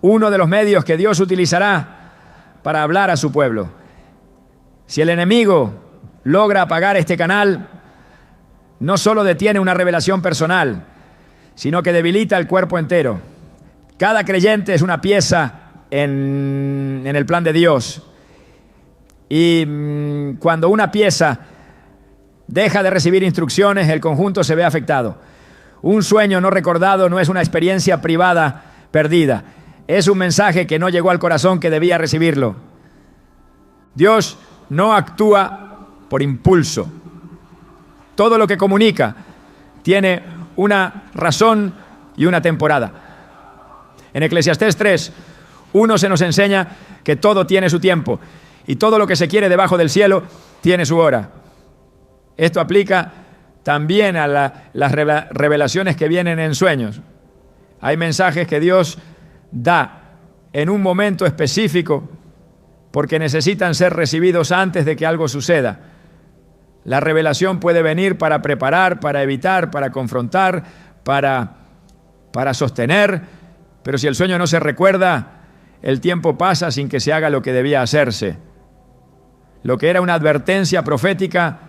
uno de los medios que Dios utilizará para hablar a su pueblo. Si el enemigo logra apagar este canal, no solo detiene una revelación personal, sino que debilita el cuerpo entero. Cada creyente es una pieza en el plan de Dios. Y cuando una pieza deja de recibir instrucciones, el conjunto se ve afectado. Un sueño no recordado no es una experiencia privada perdida. Es un mensaje que no llegó al corazón que debía recibirlo. Dios no actúa por impulso. Todo lo que comunica tiene una razón y una temporada. En Eclesiastés 3:1 se nos enseña que todo tiene su tiempo y todo lo que se quiere debajo del cielo tiene su hora. Esto aplica también a las revelaciones que vienen en sueños. Hay mensajes que Dios da en un momento específico porque necesitan ser recibidos antes de que algo suceda. La revelación puede venir para preparar, para evitar, para confrontar, para sostener, pero si el sueño no se recuerda, el tiempo pasa sin que se haga lo que debía hacerse. Lo que era una advertencia profética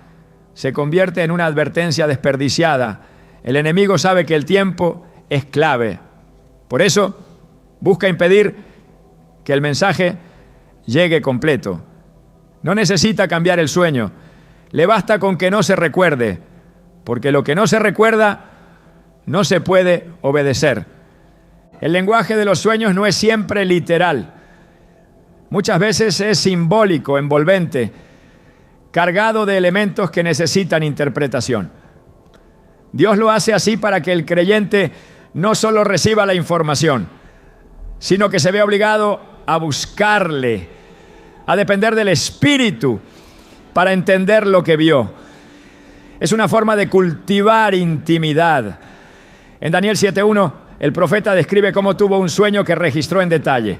se convierte en una advertencia desperdiciada. El enemigo sabe que el tiempo es clave. Por eso, busca impedir que el mensaje llegue completo. No necesita cambiar el sueño. Le basta con que no se recuerde, porque lo que no se recuerda no se puede obedecer. El lenguaje de los sueños no es siempre literal. Muchas veces es simbólico, envolvente, cargado de elementos que necesitan interpretación. Dios lo hace así para que el creyente no solo reciba la información, sino que se vea obligado a buscarle, a depender del Espíritu para entender lo que vio. Es una forma de cultivar intimidad. En Daniel 7:1, el profeta describe cómo tuvo un sueño que registró en detalle.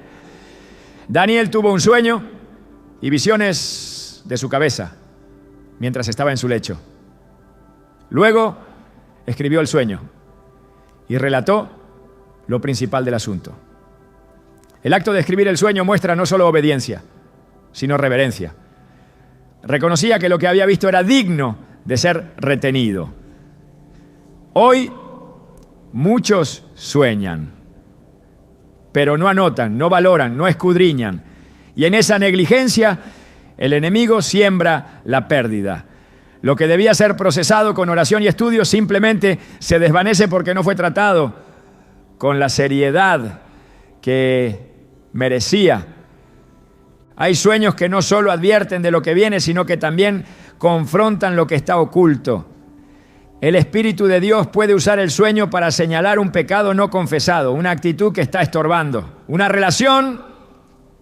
Daniel tuvo un sueño y visiones de su cabeza mientras estaba en su lecho. Luego escribió el sueño y relató lo principal del asunto. El acto de escribir el sueño muestra no solo obediencia, sino reverencia. Reconocía que lo que había visto era digno de ser retenido. Hoy muchos sueñan, pero no anotan, no valoran, no escudriñan. Y en esa negligencia, el enemigo siembra la pérdida. Lo que debía ser procesado con oración y estudio simplemente se desvanece porque no fue tratado con la seriedad que merecía. Hay sueños que no solo advierten de lo que viene, sino que también confrontan lo que está oculto. El Espíritu de Dios puede usar el sueño para señalar un pecado no confesado, una actitud que está estorbando, una relación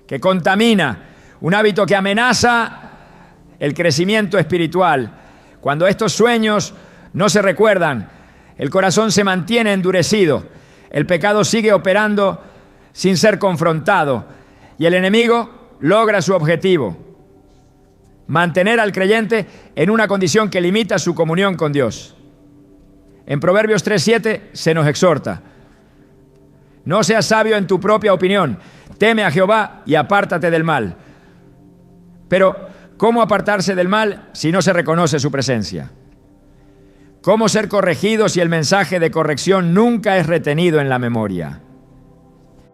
que contamina, un hábito que amenaza el crecimiento espiritual. Cuando estos sueños no se recuerdan, el corazón se mantiene endurecido, el pecado sigue operando sin ser confrontado y el enemigo logra su objetivo: mantener al creyente en una condición que limita su comunión con Dios. En Proverbios 3:7 se nos exhorta: no seas sabio en tu propia opinión, teme a Jehová y apártate del mal. Pero, ¿cómo apartarse del mal si no se reconoce su presencia? ¿Cómo ser corregido si el mensaje de corrección nunca es retenido en la memoria?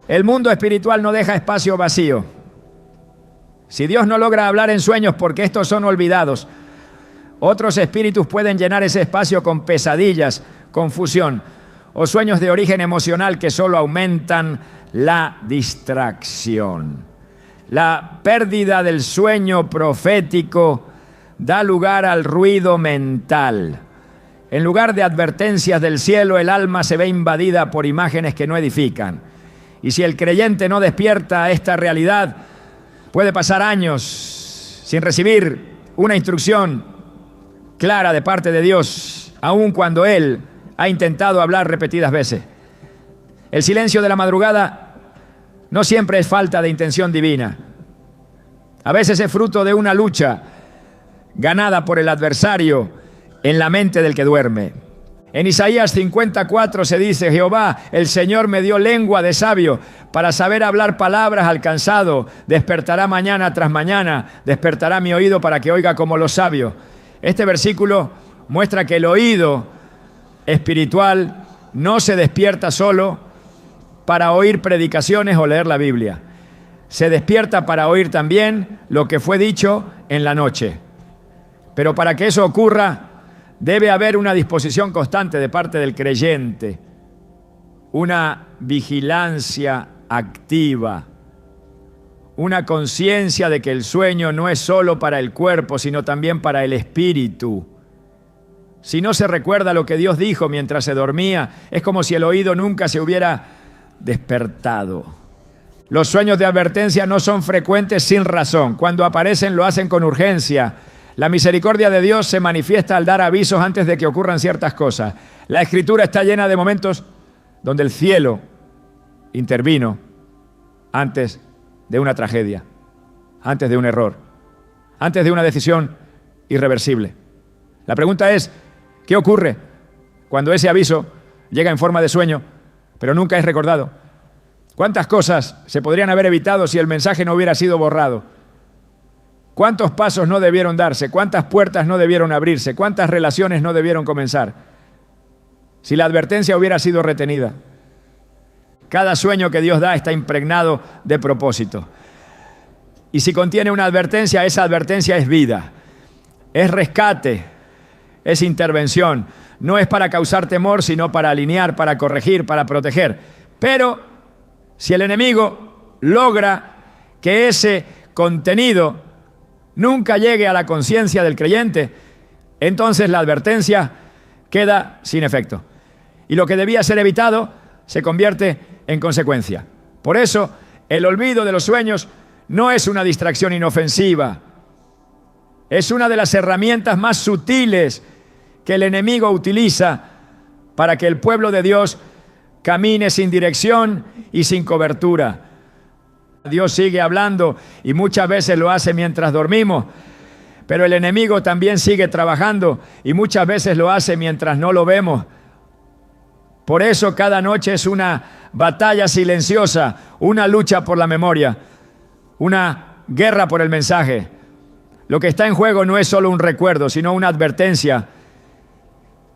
El mundo espiritual no deja espacio vacío. Si Dios no logra hablar en sueños porque estos son olvidados, otros espíritus pueden llenar ese espacio con pesadillas, confusión o sueños de origen emocional que solo aumentan la distracción. La pérdida del sueño profético da lugar al ruido mental. En lugar de advertencias del cielo, el alma se ve invadida por imágenes que no edifican. Y si el creyente no despierta a esta realidad, puede pasar años sin recibir una instrucción clara de parte de Dios, aun cuando Él ha intentado hablar repetidas veces. El silencio de la madrugada no siempre es falta de intención divina. A veces es fruto de una lucha ganada por el adversario en la mente del que duerme. En Isaías 54 se dice: Jehová, el Señor me dio lengua de sabio para saber hablar palabras al cansado. Despertará mañana tras mañana, despertará mi oído para que oiga como los sabios. Este versículo muestra que el oído espiritual no se despierta solo para oír predicaciones o leer la Biblia. Se despierta para oír también lo que fue dicho en la noche. Pero para que eso ocurra, debe haber una disposición constante de parte del creyente, una vigilancia activa, una conciencia de que el sueño no es solo para el cuerpo, sino también para el espíritu. Si no se recuerda lo que Dios dijo mientras se dormía, es como si el oído nunca se hubiera despertado. Los sueños de advertencia no son frecuentes sin razón. Cuando aparecen, lo hacen con urgencia. La misericordia de Dios se manifiesta al dar avisos antes de que ocurran ciertas cosas. La Escritura está llena de momentos donde el cielo intervino antes de una tragedia, antes de un error, antes de una decisión irreversible. La pregunta es: ¿qué ocurre cuando ese aviso llega en forma de sueño, pero nunca es recordado? ¿Cuántas cosas se podrían haber evitado si el mensaje no hubiera sido borrado? ¿Cuántos pasos no debieron darse? ¿Cuántas puertas no debieron abrirse? ¿Cuántas relaciones no debieron comenzar si la advertencia hubiera sido retenida? Cada sueño que Dios da está impregnado de propósito. Y si contiene una advertencia, esa advertencia es vida, es rescate, es intervención. No es para causar temor, sino para alinear, para corregir, para proteger. Pero si el enemigo logra que ese contenido nunca llegue a la conciencia del creyente, entonces la advertencia queda sin efecto. Y lo que debía ser evitado se convierte en consecuencia. Por eso, el olvido de los sueños no es una distracción inofensiva. Es una de las herramientas más sutiles que el enemigo utiliza para que el pueblo de Dios camine sin dirección y sin cobertura. Dios sigue hablando y muchas veces lo hace mientras dormimos, pero el enemigo también sigue trabajando y muchas veces lo hace mientras no lo vemos. Por eso cada noche es una batalla silenciosa, una lucha por la memoria, una guerra por el mensaje. Lo que está en juego no es solo un recuerdo, sino una advertencia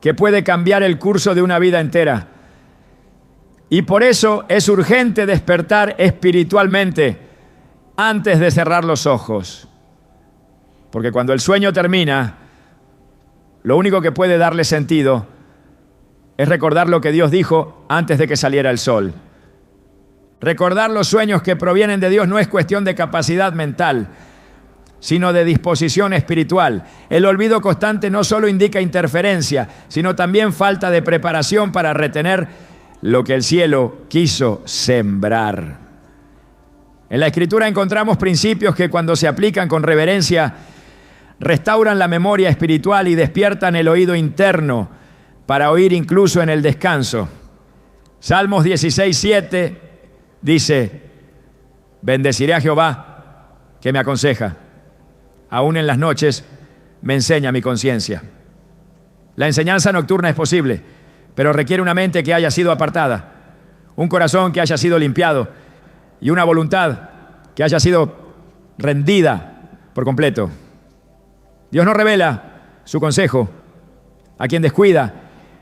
que puede cambiar el curso de una vida entera. Y por eso es urgente despertar espiritualmente antes de cerrar los ojos. Porque cuando el sueño termina, lo único que puede darle sentido es recordar lo que Dios dijo antes de que saliera el sol. Recordar los sueños que provienen de Dios no es cuestión de capacidad mental, sino de disposición espiritual. El olvido constante no solo indica interferencia, sino también falta de preparación para retener lo que el cielo quiso sembrar. En la Escritura encontramos principios que, cuando se aplican con reverencia, restauran la memoria espiritual y despiertan el oído interno para oír incluso en el descanso. Salmos 16:7 dice: bendeciré a Jehová, que me aconseja. Aún en las noches me enseña mi conciencia. La enseñanza nocturna es posible, pero requiere una mente que haya sido apartada, un corazón que haya sido limpiado y una voluntad que haya sido rendida por completo. Dios no revela su consejo a quien descuida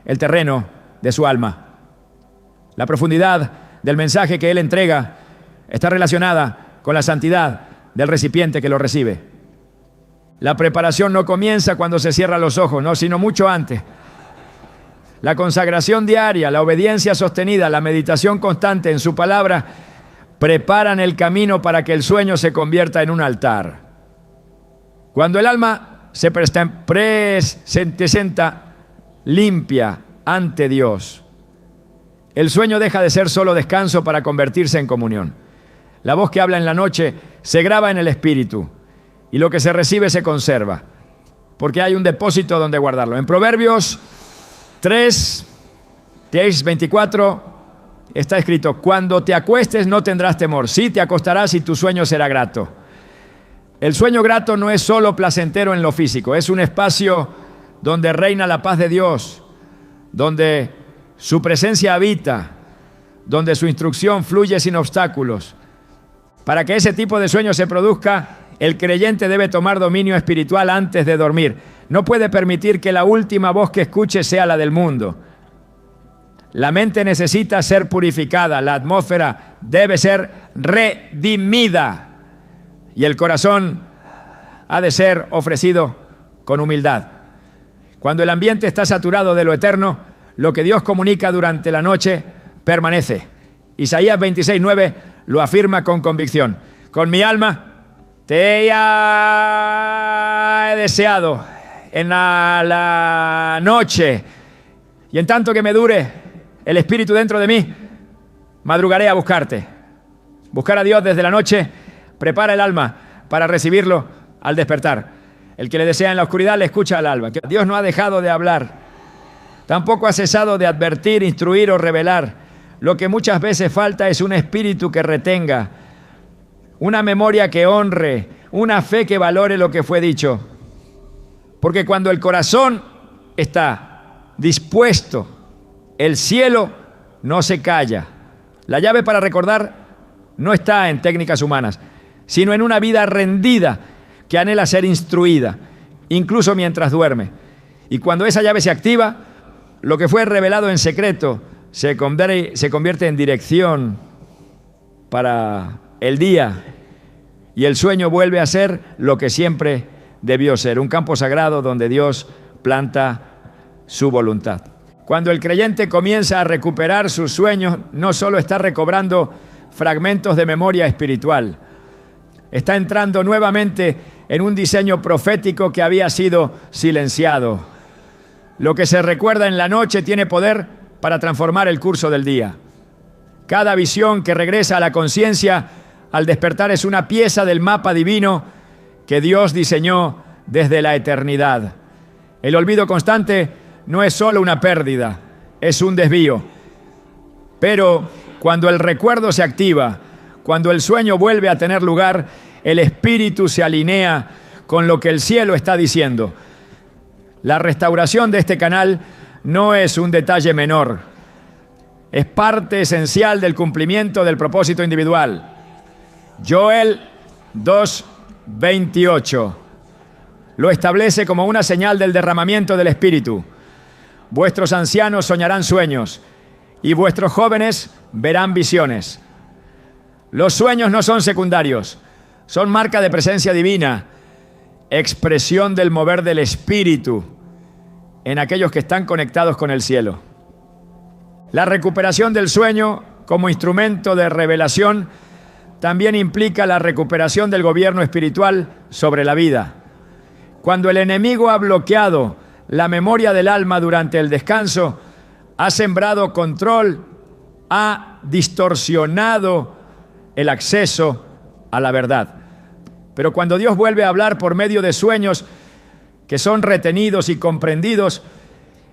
el terreno de su alma. La profundidad del mensaje que Él entrega está relacionada con la santidad del recipiente que lo recibe. La preparación no comienza cuando se cierran los ojos, no, sino mucho antes. La consagración diaria, la obediencia sostenida, la meditación constante en su palabra preparan el camino para que el sueño se convierta en un altar. Cuando el alma se presenta limpia ante Dios, el sueño deja de ser solo descanso para convertirse en comunión. La voz que habla en la noche se graba en el espíritu y lo que se recibe se conserva, porque hay un depósito donde guardarlo. En Proverbios 3:24 está escrito: cuando te acuestes no tendrás temor, sí te acostarás y tu sueño será grato. El sueño grato no es solo placentero en lo físico, es un espacio donde reina la paz de Dios, donde su presencia habita, donde su instrucción fluye sin obstáculos. Para que ese tipo de sueño se produzca, el creyente debe tomar dominio espiritual antes de dormir. No puede permitir que la última voz que escuche sea la del mundo. La mente necesita ser purificada, la atmósfera debe ser redimida y el corazón ha de ser ofrecido con humildad. Cuando el ambiente está saturado de lo eterno, lo que Dios comunica durante la noche permanece. Isaías 26:9 lo afirma con convicción: con mi alma te he deseado en la noche, y en tanto que me dure el espíritu dentro de mí, madrugaré a buscarte. Buscar a Dios desde la noche prepara el alma para recibirlo al despertar. El que le desea en la oscuridad le escucha al alba. Dios no ha dejado de hablar, tampoco ha cesado de advertir, instruir o revelar. Lo que muchas veces falta es un espíritu que retenga, una memoria que honre, una fe que valore lo que fue dicho. Porque cuando el corazón está dispuesto, el cielo no se calla. La llave para recordar no está en técnicas humanas, sino en una vida rendida que anhela ser instruida, incluso mientras duerme. Y cuando esa llave se activa, lo que fue revelado en secreto se convierte en dirección para el día, y el sueño vuelve a ser lo que siempre debió ser, un campo sagrado donde Dios planta su voluntad. Cuando el creyente comienza a recuperar sus sueños, no solo está recobrando fragmentos de memoria espiritual, está entrando nuevamente en un diseño profético que había sido silenciado. Lo que se recuerda en la noche tiene poder para transformar el curso del día. Cada visión que regresa a la conciencia al despertar es una pieza del mapa divino que Dios diseñó desde la eternidad. El olvido constante no es solo una pérdida, es un desvío. Pero cuando el recuerdo se activa, cuando el sueño vuelve a tener lugar, el espíritu se alinea con lo que el cielo está diciendo. La restauración de este canal no es un detalle menor, es parte esencial del cumplimiento del propósito individual. Joel 2:28 lo establece como una señal del derramamiento del Espíritu. Vuestros ancianos soñarán sueños y vuestros jóvenes verán visiones. Los sueños no son secundarios, son marca de presencia divina, expresión del mover del Espíritu en aquellos que están conectados con el cielo. La recuperación del sueño como instrumento de revelación también implica la recuperación del gobierno espiritual sobre la vida. Cuando el enemigo ha bloqueado la memoria del alma durante el descanso, ha sembrado control, ha distorsionado el acceso a la verdad. Pero cuando Dios vuelve a hablar por medio de sueños que son retenidos y comprendidos,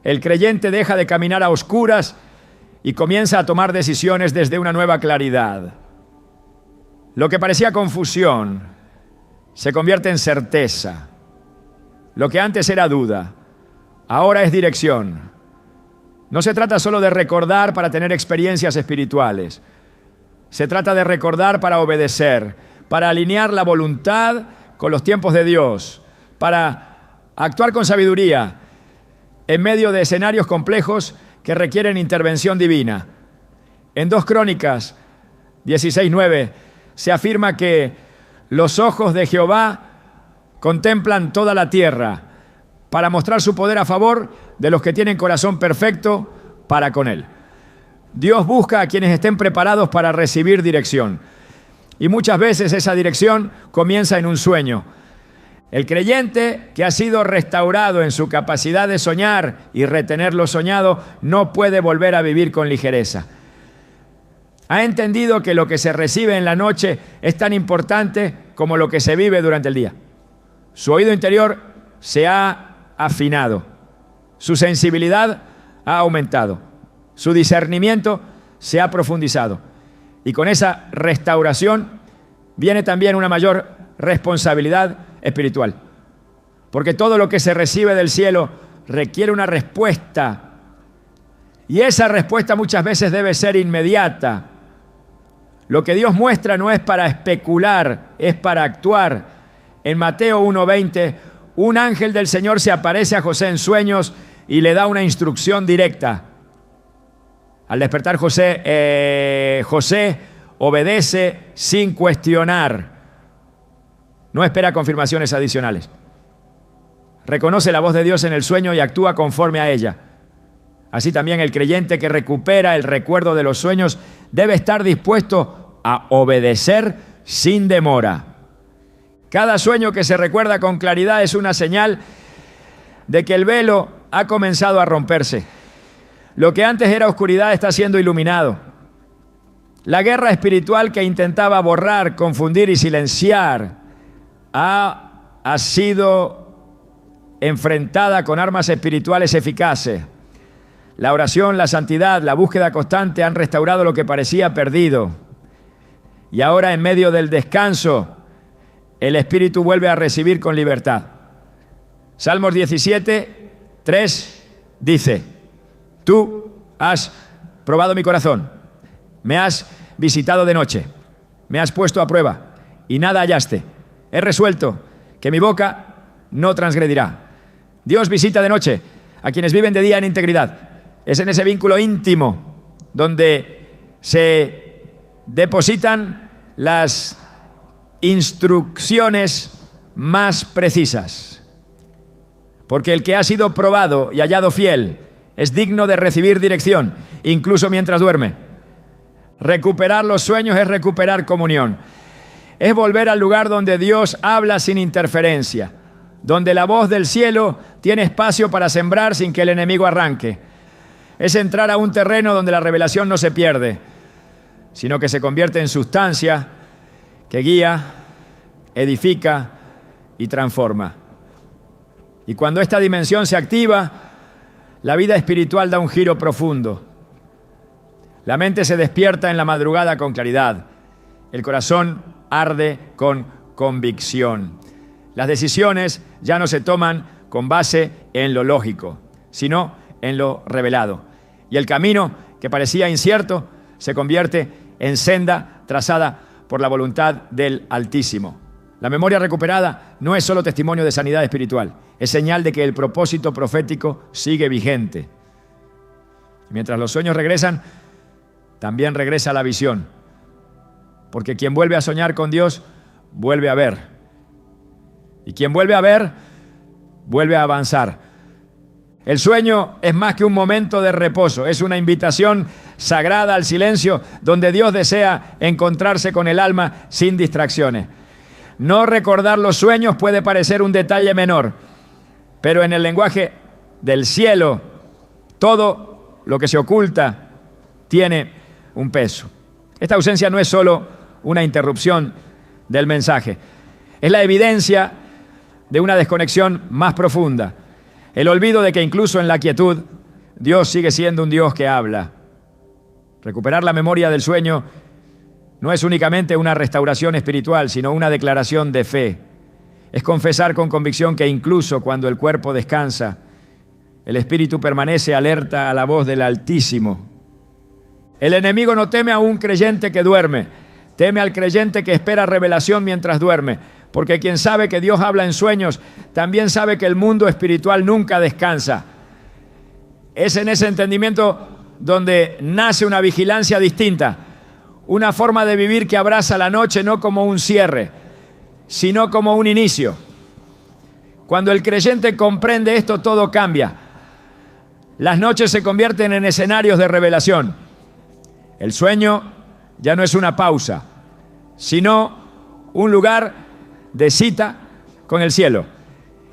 el creyente deja de caminar a oscuras y comienza a tomar decisiones desde una nueva claridad. Lo que parecía confusión se convierte en certeza. Lo que antes era duda, ahora es dirección. No se trata solo de recordar para tener experiencias espirituales. Se trata de recordar para obedecer, para alinear la voluntad con los tiempos de Dios, para actuar con sabiduría en medio de escenarios complejos que requieren intervención divina. En 2 Crónicas 16:9 se afirma que los ojos de Jehová contemplan toda la tierra para mostrar su poder a favor de los que tienen corazón perfecto para con Él. Dios busca a quienes estén preparados para recibir dirección. Y muchas veces esa dirección comienza en un sueño. El creyente que ha sido restaurado en su capacidad de soñar y retener lo soñado no puede volver a vivir con ligereza. Ha entendido que lo que se recibe en la noche es tan importante como lo que se vive durante el día. Su oído interior se ha afinado, su sensibilidad ha aumentado, su discernimiento se ha profundizado. Y con esa restauración viene también una mayor responsabilidad espiritual. Porque todo lo que se recibe del cielo requiere una respuesta. Y esa respuesta muchas veces debe ser inmediata. Lo que Dios muestra no es para especular, es para actuar. En Mateo 1:20, un ángel del Señor se aparece a José en sueños y le da una instrucción directa. Al despertar José obedece sin cuestionar. No espera confirmaciones adicionales. Reconoce la voz de Dios en el sueño y actúa conforme a ella. Así también el creyente que recupera el recuerdo de los sueños debe estar dispuesto a obedecer sin demora. Cada sueño que se recuerda con claridad es una señal de que el velo ha comenzado a romperse. Lo que antes era oscuridad está siendo iluminado. La guerra espiritual que intentaba borrar, confundir y silenciar ha sido enfrentada con armas espirituales eficaces. La oración, la santidad, la búsqueda constante han restaurado lo que parecía perdido. Y ahora, en medio del descanso, el espíritu vuelve a recibir con libertad. Salmos 17:3 dice: Tú has probado mi corazón, me has visitado de noche, me has puesto a prueba y nada hallaste. He resuelto que mi boca no transgredirá. Dios visita de noche a quienes viven de día en integridad. Es en ese vínculo íntimo donde se depositan las instrucciones más precisas. Porque el que ha sido probado y hallado fiel es digno de recibir dirección, incluso mientras duerme. Recuperar los sueños es recuperar comunión. Es volver al lugar donde Dios habla sin interferencia, donde la voz del cielo tiene espacio para sembrar sin que el enemigo arranque. Es entrar a un terreno donde la revelación no se pierde, sino que se convierte en sustancia que guía, edifica y transforma. Y cuando esta dimensión se activa, la vida espiritual da un giro profundo. La mente se despierta en la madrugada con claridad. El corazón arde con convicción. Las decisiones ya no se toman con base en lo lógico, sino en lo revelado. Y el camino que parecía incierto se convierte en senda trazada por la voluntad del Altísimo. La memoria recuperada no es solo testimonio de sanidad espiritual, es señal de que el propósito profético sigue vigente. Mientras los sueños regresan, también regresa la visión. Porque quien vuelve a soñar con Dios, vuelve a ver. Y quien vuelve a ver, vuelve a avanzar. El sueño es más que un momento de reposo, es una invitación sagrada al silencio donde Dios desea encontrarse con el alma sin distracciones. No recordar los sueños puede parecer un detalle menor, pero en el lenguaje del cielo, todo lo que se oculta tiene un peso. Esta ausencia no es solo una interrupción del mensaje, es la evidencia de una desconexión más profunda. El olvido de que incluso en la quietud, Dios sigue siendo un Dios que habla. Recuperar la memoria del sueño no es únicamente una restauración espiritual, sino una declaración de fe. Es confesar con convicción que incluso cuando el cuerpo descansa, el espíritu permanece alerta a la voz del Altísimo. El enemigo no teme a un creyente que duerme, teme al creyente que espera revelación mientras duerme. Porque quien sabe que Dios habla en sueños, también sabe que el mundo espiritual nunca descansa. Es en ese entendimiento donde nace una vigilancia distinta, una forma de vivir que abraza la noche no como un cierre, sino como un inicio. Cuando el creyente comprende esto, todo cambia. Las noches se convierten en escenarios de revelación. El sueño ya no es una pausa, sino un lugar de cita con el cielo.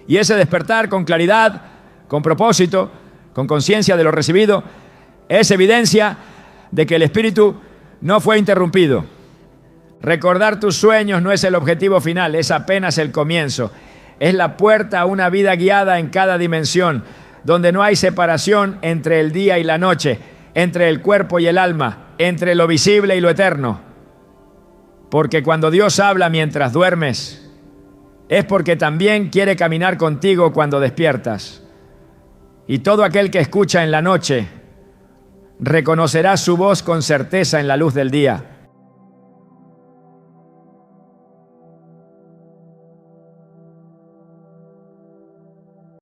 Y ese despertar con claridad, con propósito, con conciencia de lo recibido, es evidencia de que el espíritu no fue interrumpido. Recordar tus sueños no es el objetivo final, es apenas el comienzo. Es la puerta a una vida guiada en cada dimensión, donde no hay separación entre el día y la noche, entre el cuerpo y el alma, entre lo visible y lo eterno. Porque cuando Dios habla mientras duermes, es porque también quiere caminar contigo cuando despiertas. Y todo aquel que escucha en la noche reconocerá su voz con certeza en la luz del día.